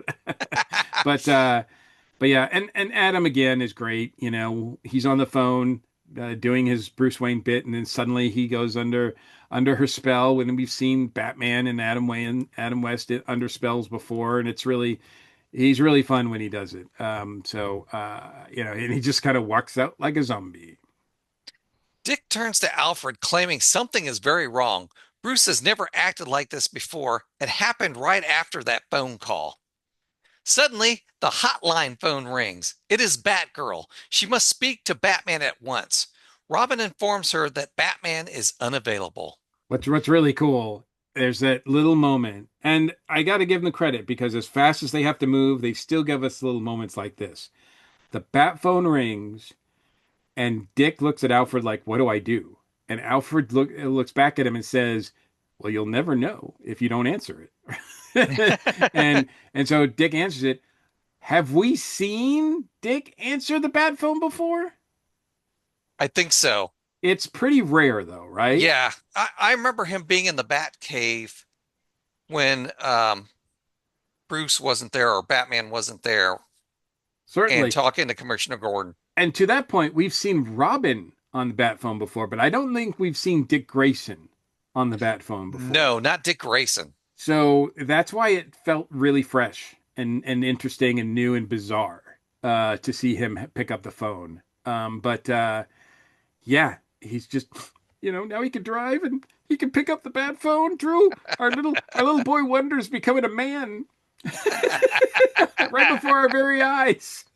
[SPEAKER 2] But but yeah, and Adam again is great. He's on the phone doing his Bruce Wayne bit, and then suddenly he goes under her spell. When we've seen Batman and Adam West under spells before, and he's really fun when he does it. And he just kind of walks out like a zombie.
[SPEAKER 1] Dick turns to Alfred, claiming something is very wrong. Bruce has never acted like this before. It happened right after that phone call. Suddenly, the hotline phone rings. It is Batgirl. She must speak to Batman at once. Robin informs her that Batman is unavailable.
[SPEAKER 2] What's really cool, there's that little moment, and I got to give them credit because as fast as they have to move, they still give us little moments like this. The bat phone rings, and Dick looks at Alfred like, "What do I do?" And Alfred looks back at him and says, "Well, you'll never know if you don't answer it." and so Dick answers it. Have we seen Dick answer the bat phone before?
[SPEAKER 1] I think so.
[SPEAKER 2] It's pretty rare though, right?
[SPEAKER 1] Yeah, I remember him being in the Bat Cave when Bruce wasn't there or Batman wasn't there and
[SPEAKER 2] Certainly.
[SPEAKER 1] talking to Commissioner Gordon.
[SPEAKER 2] And to that point, we've seen Robin on the bat phone before, but I don't think we've seen Dick Grayson on the bat phone before.
[SPEAKER 1] No, not Dick Grayson.
[SPEAKER 2] So that's why it felt really fresh and interesting and new and bizarre to see him pick up the phone. But yeah, he's just now he can drive and he can pick up the bat phone. Drew, our little boy Wonder's becoming a man right before our very eyes.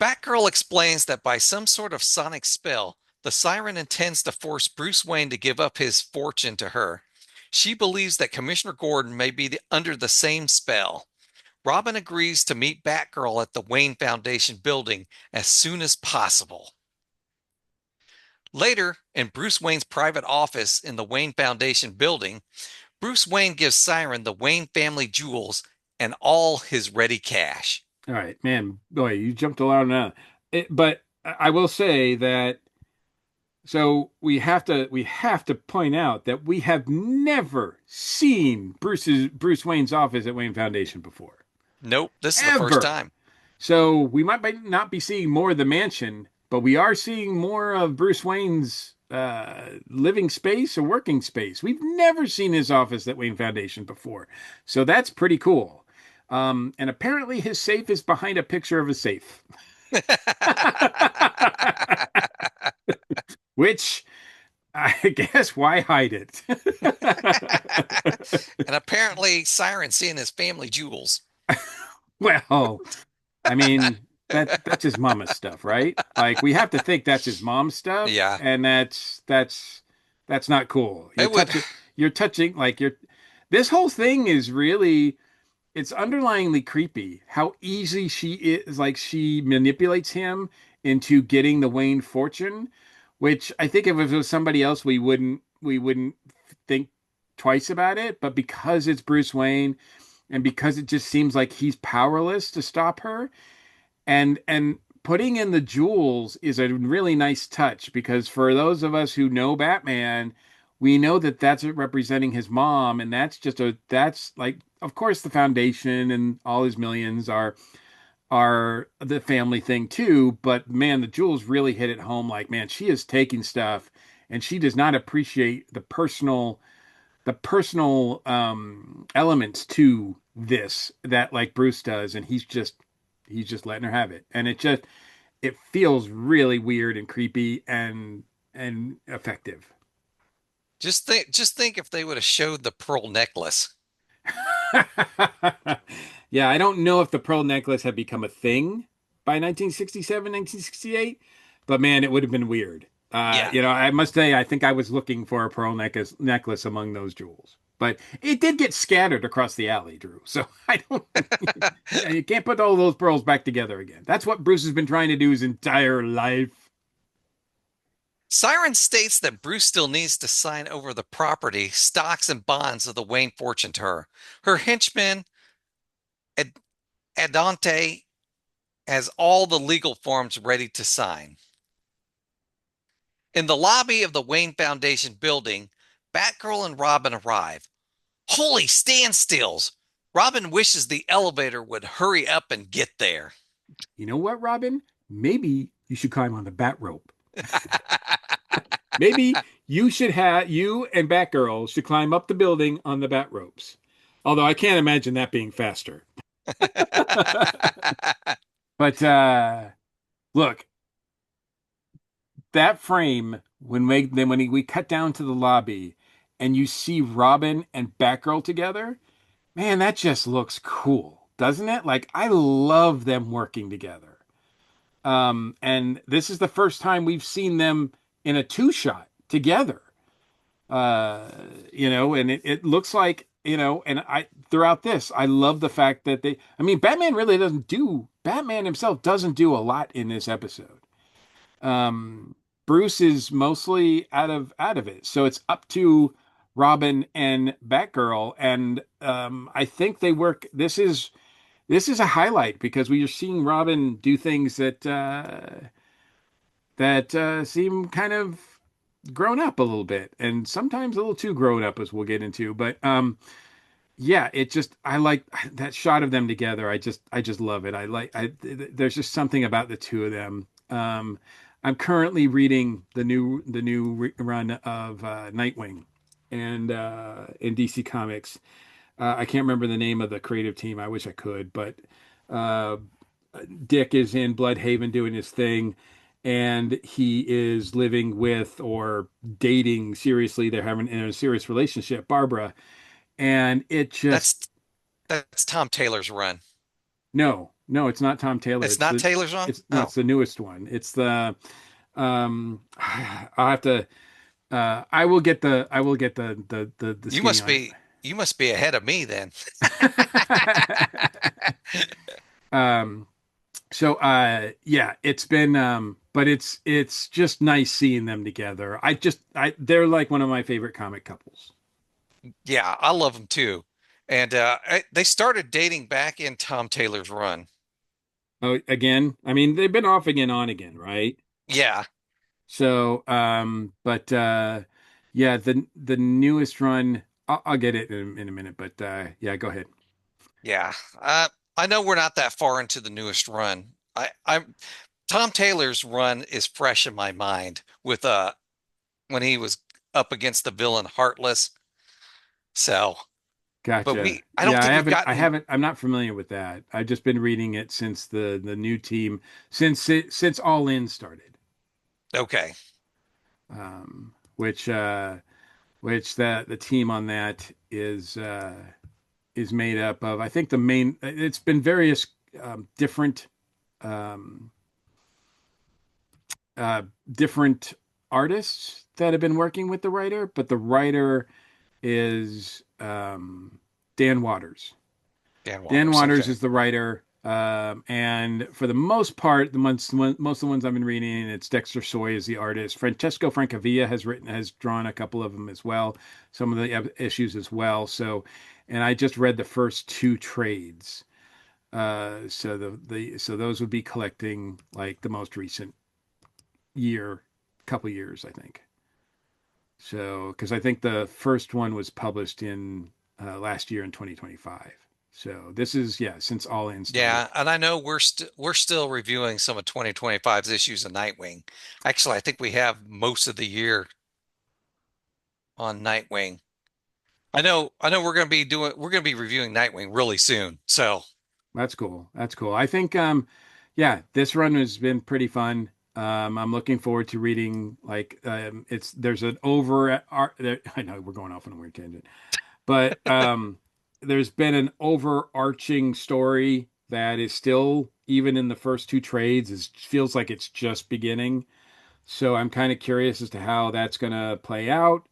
[SPEAKER 1] Batgirl explains that by some sort of sonic spell, the Siren intends to force Bruce Wayne to give up his fortune to her. She believes that Commissioner Gordon may be under the same spell. Robin agrees to meet Batgirl at the Wayne Foundation building as soon as possible. Later, in Bruce Wayne's private office in the Wayne Foundation building, Bruce Wayne gives Siren the Wayne family jewels and all his ready cash.
[SPEAKER 2] All right, man, boy, you jumped a lot on that. But I will say that so we have to point out that we have never seen Bruce Wayne's office at Wayne Foundation before.
[SPEAKER 1] Nope, this is the first
[SPEAKER 2] Ever.
[SPEAKER 1] time.
[SPEAKER 2] So we might not be seeing more of the mansion, but we are seeing more of Bruce Wayne's living space or working space. We've never seen his office at Wayne Foundation before. So that's pretty cool. And apparently his safe is behind a picture of a safe, which I guess why hide it?
[SPEAKER 1] And apparently Siren's seeing his family jewels.
[SPEAKER 2] Well, I mean, that's his mama's stuff, right? Like we have to think that's his mom's stuff,
[SPEAKER 1] Yeah,
[SPEAKER 2] and that's not cool.
[SPEAKER 1] it would.
[SPEAKER 2] You're touching like you're this whole thing is really it's underlyingly creepy how easy she is like she manipulates him into getting the Wayne fortune, which I think if it was somebody else we wouldn't think twice about it, but because it's Bruce Wayne and because it just seems like he's powerless to stop her and putting in the jewels is a really nice touch because for those of us who know Batman, we know that that's representing his mom, and that's like, of course, the foundation and all his millions are the family thing too. But man, the jewels really hit it home. Like, man, she is taking stuff, and she does not appreciate the personal elements to this that like Bruce does, and he's just letting her have it, and it feels really weird and creepy and effective.
[SPEAKER 1] Just think if they would have showed the pearl necklace.
[SPEAKER 2] Yeah, I don't know if the pearl necklace had become a thing by 1967, 1968, but man, it would have been weird.
[SPEAKER 1] Yeah.
[SPEAKER 2] I must say, I think I was looking for a pearl necklace among those jewels, but it did get scattered across the alley, Drew. So I don't, you can't put all those pearls back together again. That's what Bruce has been trying to do his entire life.
[SPEAKER 1] Siren states that Bruce still needs to sign over the property, stocks, and bonds of the Wayne fortune to her. Her henchman, Ad- Adante, has all the legal forms ready to sign. In the lobby of the Wayne Foundation building, Batgirl and Robin arrive. Holy standstills! Robin wishes the elevator would hurry up and get there.
[SPEAKER 2] You know what, Robin? Maybe you should climb on the bat rope. Maybe you and Batgirl should climb up the building on the bat ropes. Although I can't imagine that being faster. But look, that frame when we cut down to the lobby and you see Robin and Batgirl together, man, that just looks cool, doesn't it? Like I love them working together. And this is the first time we've seen them in a two shot together. uh and it looks like and I throughout this I love the fact that I mean Batman himself doesn't do a lot in this episode. Bruce is mostly out of it, so it's up to Robin and Batgirl, and I think they work. This is a highlight because we are seeing Robin do things that seem kind of grown up a little bit and sometimes a little too grown up, as we'll get into. But yeah, I like that shot of them together. I just love it. There's just something about the two of them. I'm currently reading the new run of Nightwing and in DC Comics. I can't remember the name of the creative team. I wish I could, but uh, Dick is in Bloodhaven doing his thing, and he is living with or dating seriously. They're having in a serious relationship, Barbara, and it just
[SPEAKER 1] that's that's Tom Taylor's run.
[SPEAKER 2] no, it's not Tom Taylor.
[SPEAKER 1] It's not Taylor's run?
[SPEAKER 2] It's no,
[SPEAKER 1] Oh,
[SPEAKER 2] it's the newest one. It's the I'll have to I will get the
[SPEAKER 1] you
[SPEAKER 2] skinny
[SPEAKER 1] must
[SPEAKER 2] on
[SPEAKER 1] be you must be ahead of me then.
[SPEAKER 2] it. um So yeah, it's been but it's just nice seeing them together. They're like one of my favorite comic couples.
[SPEAKER 1] Yeah, I love them too. And they started dating back in Tom Taylor's run.
[SPEAKER 2] Oh, again, I mean they've been off again on again, right?
[SPEAKER 1] Yeah,
[SPEAKER 2] So but yeah, the newest run I'll get it in a minute, but yeah, go ahead.
[SPEAKER 1] yeah. I know we're not that far into the newest run. I'm Tom Taylor's run is fresh in my mind with when he was up against the villain Heartless. So but
[SPEAKER 2] Gotcha.
[SPEAKER 1] I don't
[SPEAKER 2] Yeah, I
[SPEAKER 1] think we've
[SPEAKER 2] haven't.
[SPEAKER 1] gotten.
[SPEAKER 2] I'm not familiar with that. I've just been reading it since the new team, since All In started.
[SPEAKER 1] Okay.
[SPEAKER 2] Which the team on that is made up of. I think the main. It's been various different um, uh, different artists that have been working with the writer, but the writer is Dan Waters.
[SPEAKER 1] Dan
[SPEAKER 2] Dan
[SPEAKER 1] Waters.
[SPEAKER 2] Waters
[SPEAKER 1] Okay.
[SPEAKER 2] is the writer, and for the most part, most of the ones I've been reading, it's Dexter Soy is the artist. Francesco Francavilla has drawn a couple of them as well, some of the issues as well. So, and I just read the first two trades. So so those would be collecting like the most recent couple years, I think. So, because I think the first one was published in last year in 2025. So this is, yeah, since All In started.
[SPEAKER 1] Yeah, and I know we're still reviewing some of 2025's issues of Nightwing. Actually, I think we have most of the year on Nightwing. I know we're going to be reviewing Nightwing really soon. So,
[SPEAKER 2] That's cool. That's cool. I think, yeah, this run has been pretty fun. I'm looking forward to reading like there's an I know we're going off on a weird tangent, but there's been an overarching story that is still even in the first two trades is feels like it's just beginning. So I'm kind of curious as to how that's going to play out.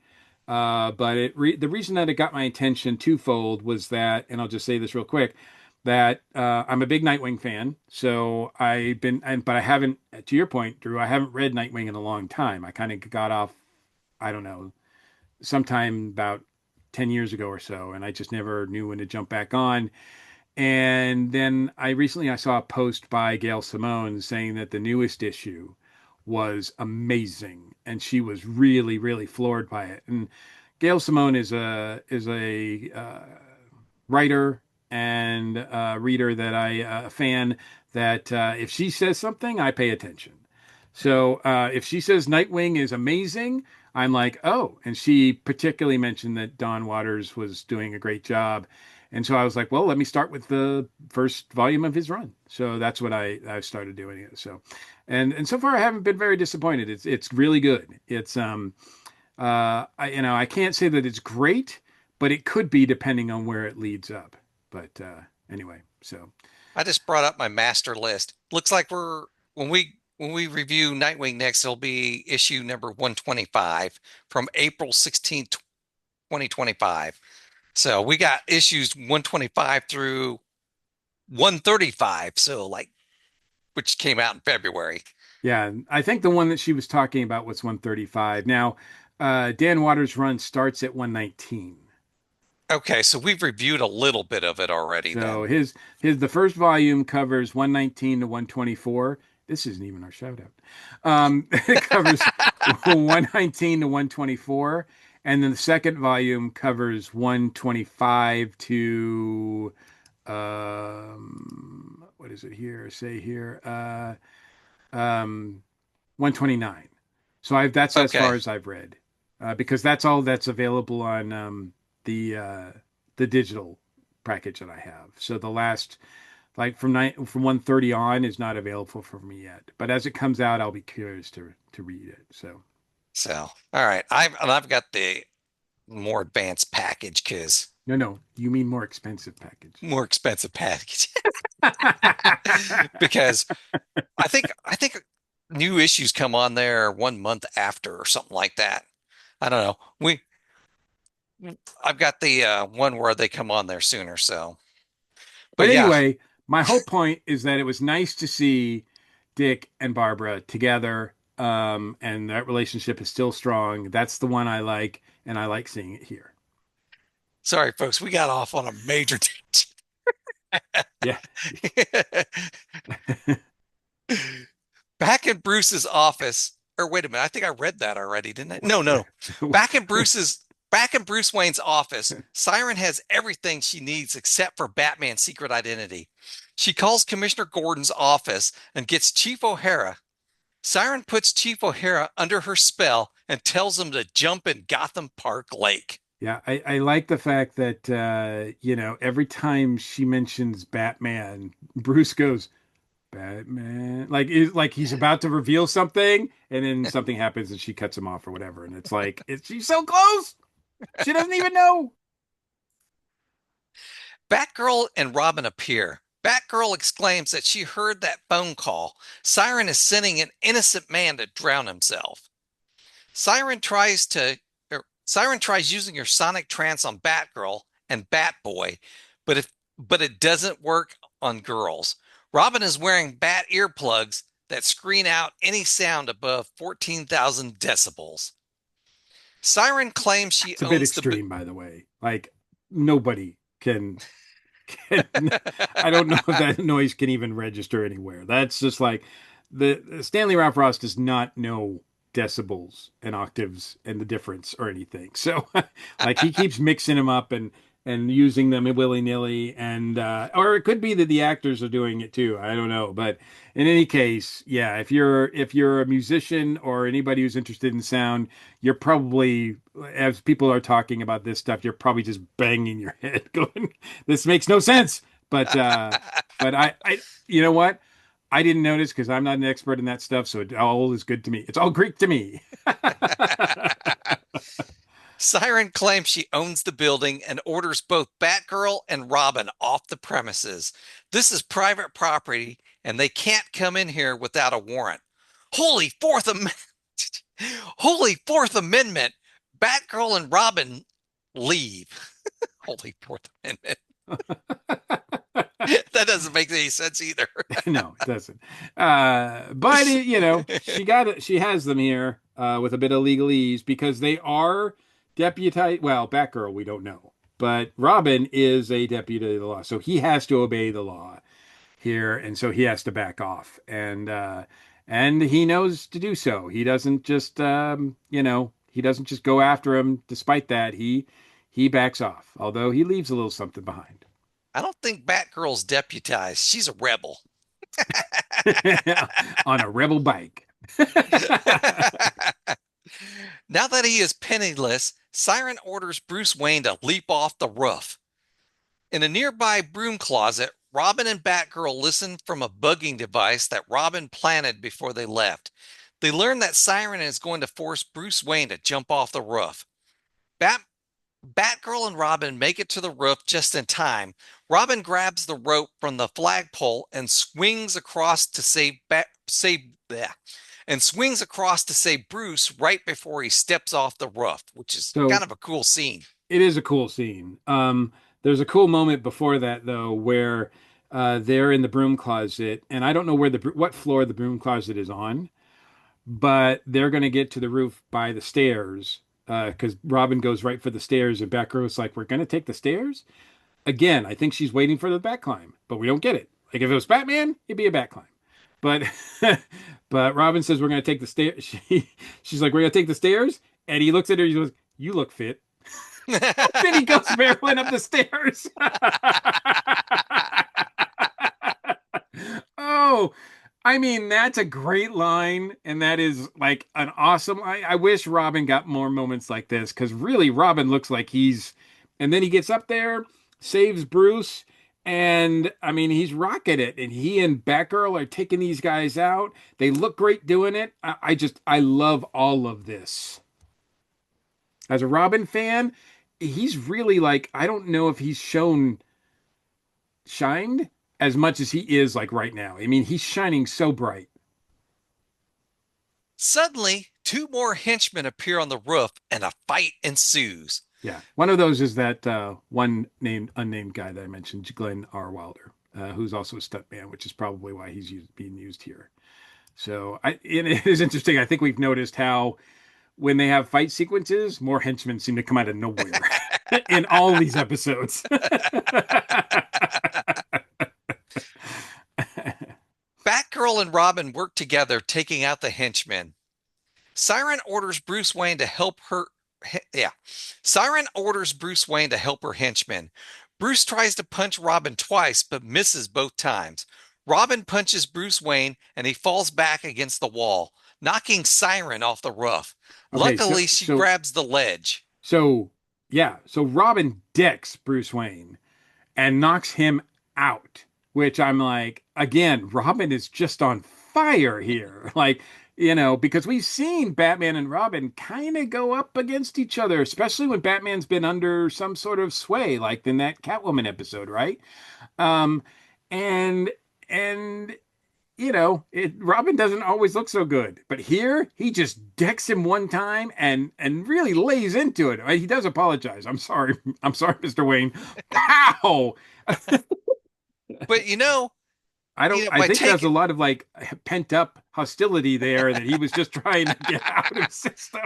[SPEAKER 2] But the reason that it got my attention twofold was that, and I'll just say this real quick, that I'm a big Nightwing fan. So but I haven't, to your point, Drew, I haven't read Nightwing in a long time. I kind of got off, I don't know, sometime about 10 years ago or so, and I just never knew when to jump back on. And then I saw a post by Gail Simone saying that the newest issue was amazing, and she was really, really floored by it. And Gail Simone is a writer and reader that I fan that if she says something, I pay attention. So if she says Nightwing is amazing, I'm like, oh. And she particularly mentioned that Don Waters was doing a great job. And so I was like, well, let me start with the first volume of his run. So that's what I started doing it. So, and so far I haven't been very disappointed. It's really good. It's I can't say that it's great, but it could be depending on where it leads up. But anyway, so
[SPEAKER 1] I just brought up my master list. Looks like we're when we review Nightwing next, it'll be issue number 125 from April 16th, 2025. So we got issues 125 through 135. So like which came out in February.
[SPEAKER 2] yeah, I think the one that she was talking about was 135. Now, Dan Waters' run starts at 119.
[SPEAKER 1] Okay, so we've reviewed a little bit of it already
[SPEAKER 2] So
[SPEAKER 1] then.
[SPEAKER 2] his the first volume covers 119 to 124. This isn't even our shout out. It covers 119 to 124, and then the second volume covers 125 to what is it here? Say here 129. So that's as
[SPEAKER 1] Okay.
[SPEAKER 2] far as I've read, because that's all that's available on the uh, the digital package that I have. So the last, like from 130 on, is not available for me yet. But as it comes out, I'll be curious to read it. So
[SPEAKER 1] So, all right. I've got the more advanced package because
[SPEAKER 2] no, you mean more expensive package.
[SPEAKER 1] more expensive package because I think new issues come on there 1 month after or something like that. I don't know. I've got the one where they come on there sooner. So,
[SPEAKER 2] But
[SPEAKER 1] but yeah,
[SPEAKER 2] anyway, my whole point is that it was nice to see Dick and Barbara together, and that relationship is still strong. That's the one I like, and I like seeing it here.
[SPEAKER 1] sorry, folks, we got off on a major
[SPEAKER 2] Yeah.
[SPEAKER 1] tangent. Back in Bruce's office, or wait a minute, I think I read that already, didn't I? No, no. Back in Bruce Wayne's office, Siren has everything she needs except for Batman's secret identity. She calls Commissioner Gordon's office and gets Chief O'Hara. Siren puts Chief O'Hara under her spell and tells him to jump in Gotham Park Lake.
[SPEAKER 2] Yeah, I like the fact that every time she mentions Batman, Bruce goes, Batman, like he's
[SPEAKER 1] Yeah.
[SPEAKER 2] about to reveal something, and then something happens and she cuts him off or whatever. And it's like, she's so close. She doesn't even know.
[SPEAKER 1] Batgirl and Robin appear. Batgirl exclaims that she heard that phone call. Siren is sending an innocent man to drown himself. Siren tries using her sonic trance on Batgirl and Batboy, but it doesn't work on girls. Robin is wearing bat earplugs that screen out any sound above 14,000 decibels. Siren claims she
[SPEAKER 2] It's a bit
[SPEAKER 1] owns the
[SPEAKER 2] extreme, by the way. Like nobody can. I don't know if that noise can even register anywhere. That's just like the Stanley Ralph Ross does not know decibels and octaves and the difference or anything. So like he keeps mixing them up and using them willy-nilly, and or it could be that the actors are doing it too. I don't know. But in any case, yeah, if you're a musician or anybody who's interested in sound, you're probably, as people are talking about this stuff, you're probably just banging your head going, this makes no sense. But you know what? I didn't notice because I'm not an expert in that stuff, so it all is good to me. It's all Greek to me.
[SPEAKER 1] Siren claims she owns the building and orders both Batgirl and Robin off the premises. This is private property and they can't come in here without a warrant. Holy Fourth Amendment! Holy Fourth Amendment! Batgirl and Robin leave. Holy Fourth Amendment. That doesn't make any sense either.
[SPEAKER 2] No, it doesn't. But she has them here with a bit of legalese because they are deputized. Well, Batgirl, we don't know, but Robin is a deputy of the law, so he has to obey the law here, and so he has to back off, and he knows to do so. He doesn't just he doesn't just go after him. Despite that, he backs off, although he leaves a little something behind.
[SPEAKER 1] I don't think Batgirl's deputized. She's a rebel.
[SPEAKER 2] On a rebel bike.
[SPEAKER 1] Now that he is penniless, Siren orders Bruce Wayne to leap off the roof. In a nearby broom closet, Robin and Batgirl listen from a bugging device that Robin planted before they left. They learn that Siren is going to force Bruce Wayne to jump off the roof. Bat Batgirl and Robin make it to the roof just in time. Robin grabs the rope from the flagpole and swings across to save Bruce right before he steps off the roof, which is kind
[SPEAKER 2] So
[SPEAKER 1] of a cool scene.
[SPEAKER 2] it is a cool scene. There's a cool moment before that though, where they're in the broom closet, and I don't know what floor the broom closet is on, but they're going to get to the roof by the stairs because Robin goes right for the stairs, and Batgirl's like, "We're going to take the stairs." Again, I think she's waiting for the bat climb, but we don't get it. Like if it was Batman, it'd be a bat climb. But but Robin says we're going to take the stairs. She's like, "We're going to take the stairs," and he looks at her. He goes, "You look fit." Then he goes barefoot up the stairs. Oh, I mean, that's a great line, and that is like an awesome. I wish Robin got more moments like this because really, Robin looks like and then he gets up there, saves Bruce, and I mean, he's rocking it, and he and Batgirl are taking these guys out. They look great doing it. I love all of this. As a Robin fan, he's really like, I don't know if he's shined as much as he is like right now. I mean, he's shining so bright.
[SPEAKER 1] Suddenly, two more henchmen appear on the roof and a fight ensues.
[SPEAKER 2] Yeah. One of those is that one unnamed guy that I mentioned, Glenn R. Wilder, who's also a stuntman, which is probably why being used here. So it is interesting. I think we've noticed how when they have fight sequences, more henchmen seem to come out of nowhere in all these episodes.
[SPEAKER 1] Batgirl and Robin work together, taking out the henchmen. Siren orders Bruce Wayne to help her. Yeah. Siren orders Bruce Wayne to help her henchmen. Bruce tries to punch Robin twice, but misses both times. Robin punches Bruce Wayne and he falls back against the wall, knocking Siren off the roof.
[SPEAKER 2] Okay, so
[SPEAKER 1] Luckily, she
[SPEAKER 2] so
[SPEAKER 1] grabs the ledge.
[SPEAKER 2] so yeah, so Robin decks Bruce Wayne and knocks him out, which I'm like, again, Robin is just on fire here. Like, because we've seen Batman and Robin kind of go up against each other, especially when Batman's been under some sort of sway, like in that Catwoman episode, right? Um, and and Robin doesn't always look so good, but here he just decks him one time and really lays into it. He does apologize. I'm sorry, Mr. Wayne. Pow!
[SPEAKER 1] But
[SPEAKER 2] I don't. I
[SPEAKER 1] by
[SPEAKER 2] think there's a
[SPEAKER 1] taking
[SPEAKER 2] lot of like pent up hostility there that he was just trying to get out of his system.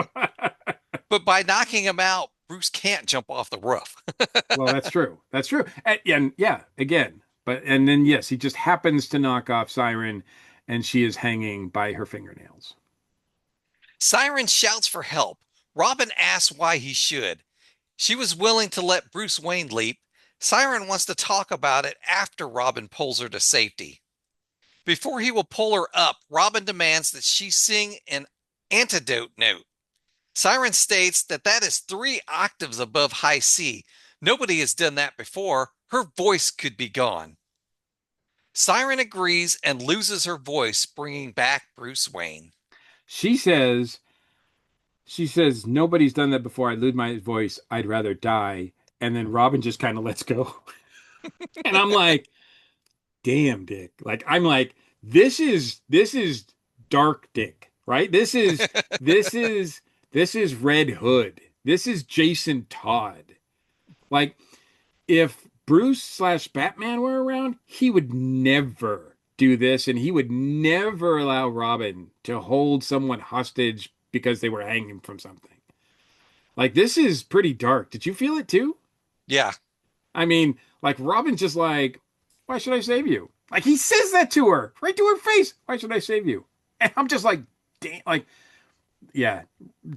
[SPEAKER 1] but by knocking him out, Bruce can't jump off the roof.
[SPEAKER 2] Well, that's true. That's true. And yeah, again, and then yes, he just happens to knock off Siren, and she is hanging by her fingernails.
[SPEAKER 1] Siren shouts for help. Robin asks why he should. She was willing to let Bruce Wayne leap. Siren wants to talk about it after Robin pulls her to safety. Before he will pull her up, Robin demands that she sing an antidote note. Siren states that that is 3 octaves above high C. Nobody has done that before. Her voice could be gone. Siren agrees and loses her voice, bringing back Bruce Wayne.
[SPEAKER 2] She says, she says, nobody's done that before. I lose my voice. I'd rather die. And then Robin just kind of lets go. And I'm like, damn, Dick. Like, I'm like, this is dark Dick, right? This is this is Red Hood. This is Jason Todd. Like, if Bruce slash Batman were around, he would never do this, and he would never allow Robin to hold someone hostage because they were hanging from something. Like, this is pretty dark. Did you feel it too?
[SPEAKER 1] Yeah.
[SPEAKER 2] I mean, like Robin's just like, why should I save you? Like he says that to her, right to her face. Why should I save you? And I'm just like, damn, like, yeah.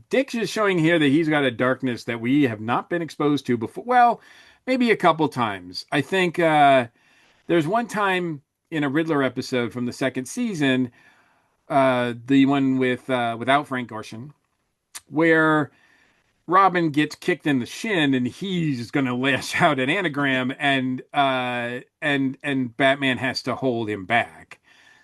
[SPEAKER 2] Dick's just showing here that he's got a darkness that we have not been exposed to before. Well, maybe a couple times. I think there's one time in a Riddler episode from the second season, the one without Frank Gorshin, where Robin gets kicked in the shin and he's gonna lash out an anagram and Batman has to hold him back.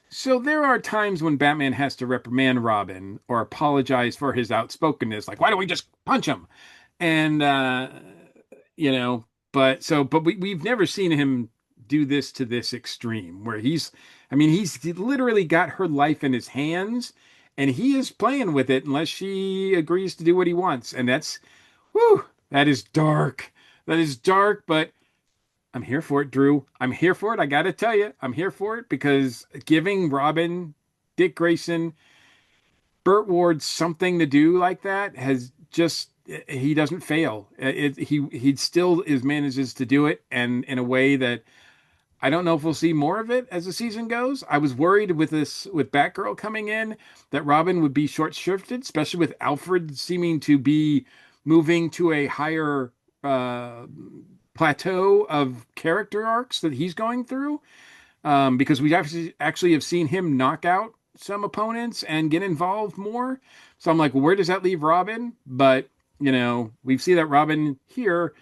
[SPEAKER 2] So there are times when Batman has to reprimand Robin or apologize for his outspokenness, like why don't we just punch him? And you know, but we've never seen him do this to this extreme where he's literally got her life in his hands and he is playing with it unless she agrees to do what he wants. And that's, whew, that is dark. That is dark, but I'm here for it, Drew. I'm here for it. I got to tell you, I'm here for it because giving Robin, Dick Grayson, Burt Ward something to do like that has just, he doesn't fail. He still is manages to do it and in a way that I don't know if we'll see more of it as the season goes. I was worried with Batgirl coming in that Robin would be short-shifted, especially with Alfred seeming to be moving to a higher uh, plateau of character arcs that he's going through. Because we actually have seen him knock out some opponents and get involved more. So I'm like, well, where does that leave Robin? But we see that Robin here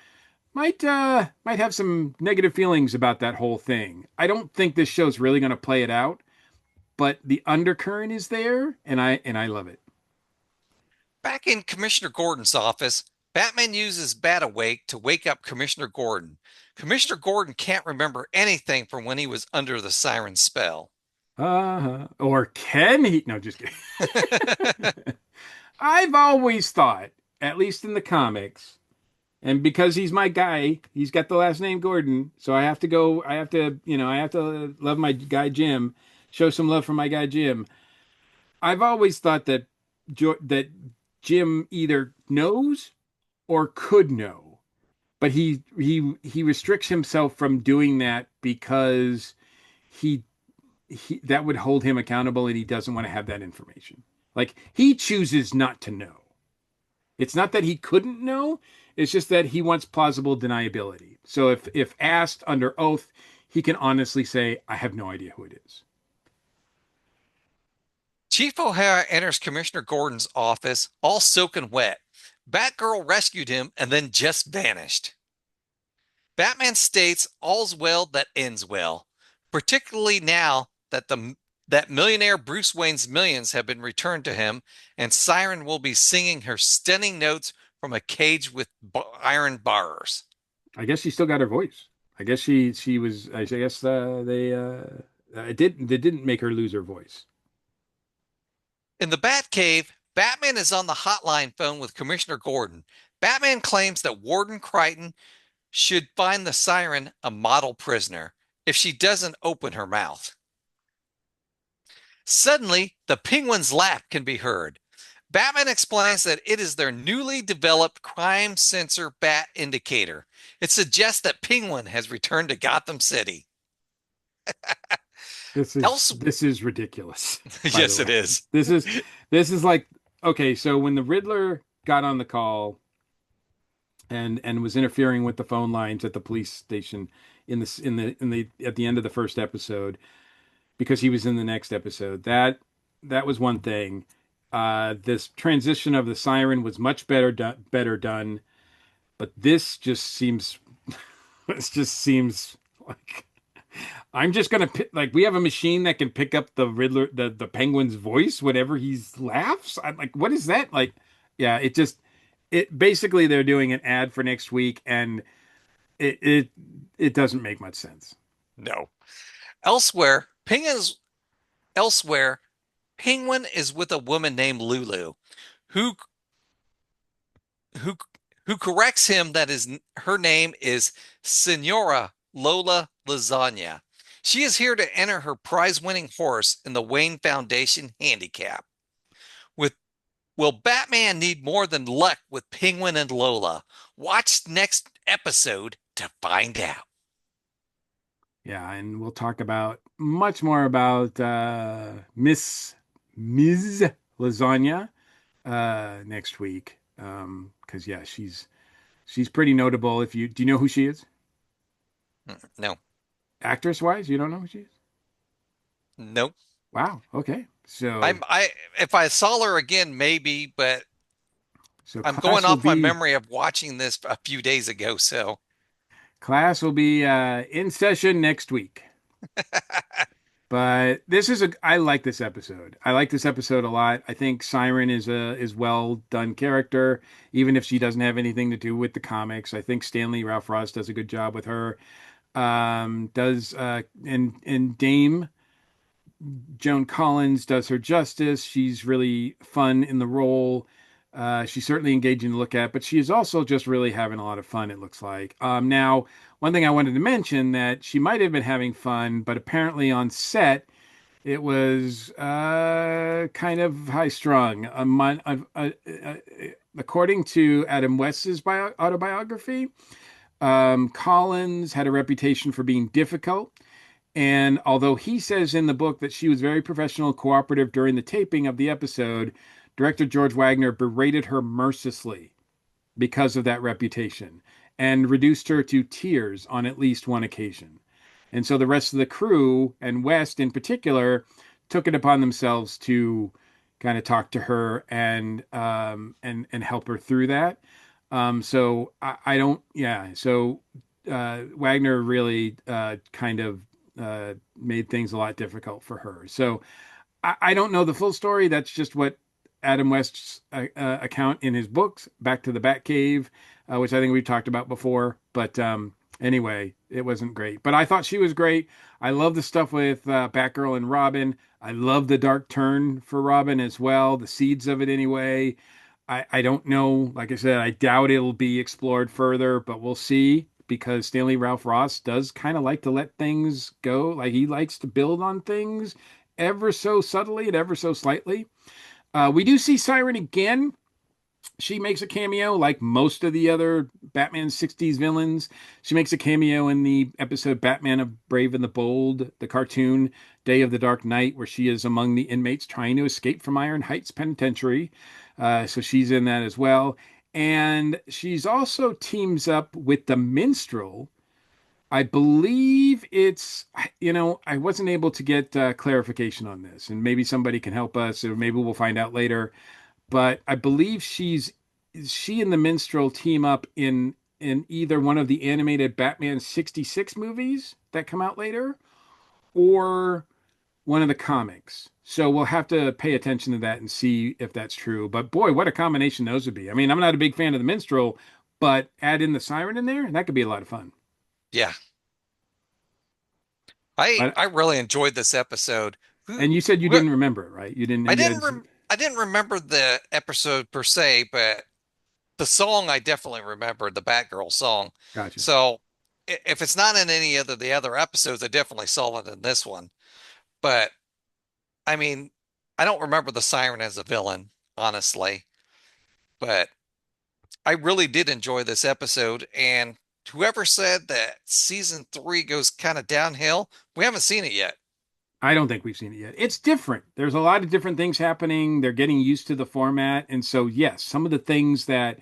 [SPEAKER 2] might have some negative feelings about that whole thing. I don't think this show's really going to play it out, but the undercurrent is there, and I love it.
[SPEAKER 1] Back in Commissioner Gordon's office, Batman uses Bat-Awake to wake up Commissioner Gordon. Commissioner Gordon can't remember anything from when he was under the siren spell.
[SPEAKER 2] Or can he? No, just kidding. I've always thought, at least in the comics, and because he's my guy, he's got the last name Gordon, so I have to go. I have to love my guy Jim, show some love for my guy Jim. I've always thought that Jim either knows or could know, but he restricts himself from doing that because he that would hold him accountable, and he doesn't want to have that information. Like he chooses not to know. It's not that he couldn't know, it's just that he wants plausible deniability. So if asked under oath, he can honestly say, I have no idea who it is.
[SPEAKER 1] Chief O'Hara enters Commissioner Gordon's office all soaking wet. Batgirl rescued him and then just vanished. Batman states all's well that ends well, particularly now that that millionaire Bruce Wayne's millions have been returned to him, and Siren will be singing her stunning notes from a cage with iron bars.
[SPEAKER 2] I guess she still got her voice. I guess she was. I guess they didn't make her lose her voice.
[SPEAKER 1] In the Batcave, Batman is on the hotline phone with Commissioner Gordon. Batman claims that Warden Crichton should find the Siren a model prisoner if she doesn't open her mouth. Suddenly, the Penguin's laugh can be heard. Batman explains that it is their newly developed crime sensor bat indicator. It suggests that Penguin has returned to Gotham City. Else,
[SPEAKER 2] This is ridiculous, by the
[SPEAKER 1] yes, it
[SPEAKER 2] way.
[SPEAKER 1] is.
[SPEAKER 2] This is this is like okay, so when the Riddler got on the call and was interfering with the phone lines at the police station in the at the end of the first episode because he was in the next episode. That was one thing. This transition of the siren was much better done, but this just seems this just seems like I'm just gonna like we have a machine that can pick up the Riddler, the Penguin's voice whenever he laughs. I'm like, what is that? Like, yeah, it basically they're doing an ad for next week, and it it it doesn't make much sense.
[SPEAKER 1] No. Elsewhere, elsewhere, Penguin is with a woman named Lulu, who who who corrects him that her name is Senora Lola Lasagna. She is here to enter her prize-winning horse in the Wayne Foundation handicap. With Will Batman need more than luck with Penguin and Lola? Watch next episode to find out.
[SPEAKER 2] Yeah, and we'll talk about much more about Ms. Lasagna next week. Because yeah, she's pretty notable. If you do you know who she is?
[SPEAKER 1] No,
[SPEAKER 2] Actress wise, you don't know who she is?
[SPEAKER 1] nope.
[SPEAKER 2] Wow. Okay.
[SPEAKER 1] I if I saw her again, maybe, but
[SPEAKER 2] So
[SPEAKER 1] I'm going off my memory of watching this a few days ago. So,
[SPEAKER 2] class will be in session next week. But this is a I like this episode. I like this episode a lot. I think Siren is well done character, even if she doesn't have anything to do with the comics. I think Stanley Ralph Ross does a good job with her. Does and Dame Joan Collins does her justice. She's really fun in the role. She's certainly engaging to look at, but she is also just really having a lot of fun, it looks like. Now, one thing I wanted to mention that she might have been having fun, but apparently on set, it was kind of high strung. According to Adam West's autobiography, Collins had a reputation for being difficult. And although he says in the book that she was very professional and cooperative during the taping of the episode, director George Wagner berated her mercilessly because of that reputation and reduced her to tears on at least one occasion. And so the rest of the crew, and West in particular, took it upon themselves to kind of talk to her and help her through that. I don't, yeah. So Wagner really kind of made things a lot difficult for her. So I don't know the full story. That's just what Adam West's account in his books, Back to the Batcave, which I think we've talked about before. But anyway, it wasn't great. But I thought she was great. I love the stuff with Batgirl and Robin. I love the dark turn for Robin as well, the seeds of it anyway. I don't know. Like I said, I doubt it'll be explored further, but we'll see because Stanley Ralph Ross does kind of like to let things go. Like he likes to build on things ever so subtly and ever so slightly. We do see Siren again. She makes a cameo like most of the other Batman 60s villains. She makes a cameo in the episode Batman of Brave and the Bold, the cartoon Day of the Dark Knight, where she is among the inmates trying to escape from Iron Heights Penitentiary. So she's in that as well. And she's also teams up with the minstrel. I believe I wasn't able to get clarification on this, and maybe somebody can help us, or maybe we'll find out later. But I believe she's she and the minstrel team up in either one of the animated Batman 66 movies that come out later or one of the comics. So we'll have to pay attention to that and see if that's true. But boy, what a combination those would be. I mean, I'm not a big fan of the minstrel, but add in the siren in there, and that could be a lot of fun.
[SPEAKER 1] Yeah. I
[SPEAKER 2] But
[SPEAKER 1] I really enjoyed this episode.
[SPEAKER 2] and
[SPEAKER 1] Who
[SPEAKER 2] you said you
[SPEAKER 1] wh-
[SPEAKER 2] didn't remember it, right? You didn't. You had,
[SPEAKER 1] I didn't remember the episode per se, but the song I definitely remember, the Batgirl song.
[SPEAKER 2] gotcha.
[SPEAKER 1] So if it's not in any of the other episodes, I definitely saw it in this one. But I mean, I don't remember the Siren as a villain, honestly. But I really did enjoy this episode. And whoever said that season three goes kind of downhill, we haven't seen it yet.
[SPEAKER 2] I don't think we've seen it yet. It's different. There's a lot of different things happening. They're getting used to the format, and so yes, some of the things that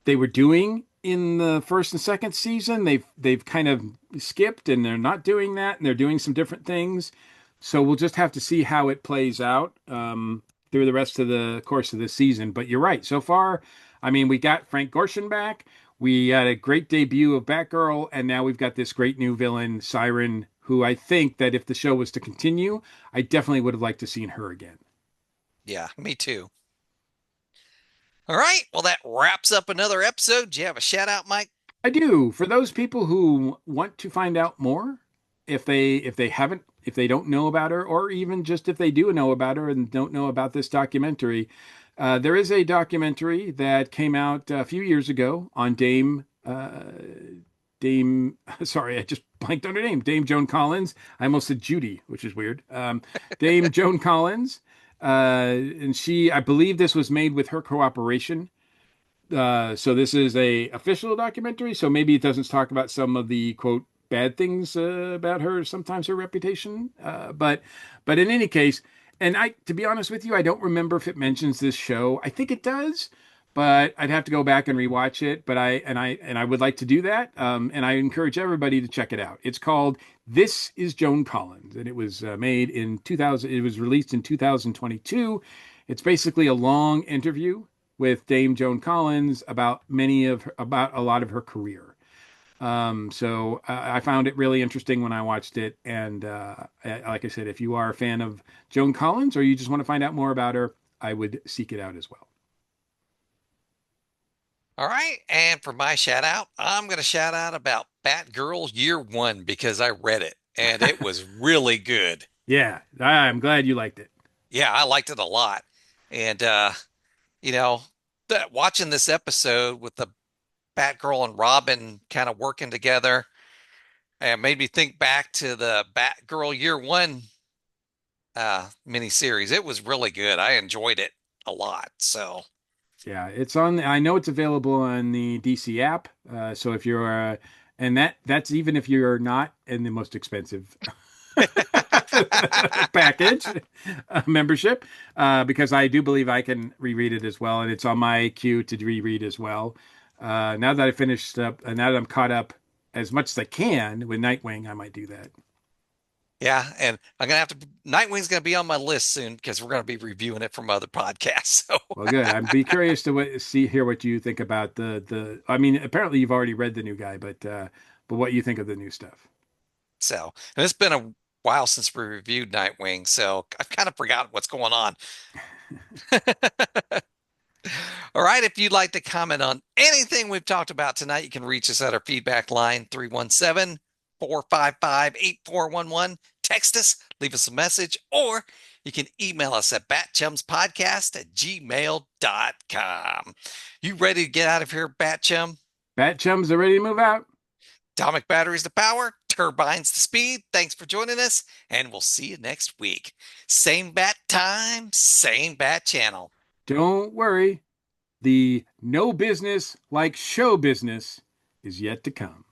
[SPEAKER 2] they were doing in the first and second season, they've kind of skipped, and they're not doing that, and they're doing some different things. So we'll just have to see how it plays out through the rest of the course of this season. But you're right. So far, I mean, we got Frank Gorshin back. We had a great debut of Batgirl, and now we've got this great new villain, Siren, who I think that if the show was to continue, I definitely would have liked to seen her again.
[SPEAKER 1] Yeah, me too. All right. Well, that wraps up another episode. Do you have a shout out, Mike?
[SPEAKER 2] I do. For those people who want to find out more, if they haven't if they don't know about her, or even just if they do know about her and don't know about this documentary, there is a documentary that came out a few years ago on Dame. Sorry, I just blanked on her name. Dame Joan Collins. I almost said Judy, which is weird. Dame Joan Collins, and I believe this was made with her cooperation. So this is a official documentary. So maybe it doesn't talk about some of the quote bad things about her, sometimes her reputation. But in any case, and to be honest with you, I don't remember if it mentions this show. I think it does, but I'd have to go back and rewatch it. But I would like to do that. And I encourage everybody to check it out. It's called "This Is Joan Collins," and it was made in 2000. It was released in 2022. It's basically a long interview with Dame Joan Collins about a lot of her career. So I found it really interesting when I watched it, and like I said, if you are a fan of Joan Collins or you just want to find out more about her, I would seek it out as well.
[SPEAKER 1] All right. And for my shout out, I'm going to shout out about Batgirl Year One because I read it and it was really good.
[SPEAKER 2] Yeah, I'm glad you liked it.
[SPEAKER 1] Yeah, I liked it a lot. And, you know, watching this episode with the Batgirl and Robin kind of working together and made me think back to the Batgirl Year One miniseries. It was really good. I enjoyed it a lot. So,
[SPEAKER 2] Yeah, it's on. I know it's available on the DC app. So if you're, and that's even if you're not in the most expensive package membership, because I do believe I can reread it as well, and it's on my queue to reread as well. Now that I finished up, now that I'm caught up as much as I can with Nightwing, I might do that.
[SPEAKER 1] yeah, and I'm gonna have to. Nightwing's gonna be on my list soon because we're gonna be reviewing it from other podcasts. So,
[SPEAKER 2] Well, good. I'd be curious to hear what you think about the. I mean, apparently you've already read the new guy, but what you think of the new stuff?
[SPEAKER 1] and it's been a while since we reviewed Nightwing, so I've kind of forgotten what's going on. All right, if you'd like to comment on anything we've talked about tonight, you can reach us at our feedback line 317-455-8411. Text us, leave us a message, or you can email us at batchumspodcast@gmail.com. You ready to get out of here, Batchum?
[SPEAKER 2] Bat chums are ready to move out.
[SPEAKER 1] Atomic batteries to power, turbines to speed. Thanks for joining us, and we'll see you next week. Same bat time, same bat channel.
[SPEAKER 2] Don't worry. The no business like show business is yet to come.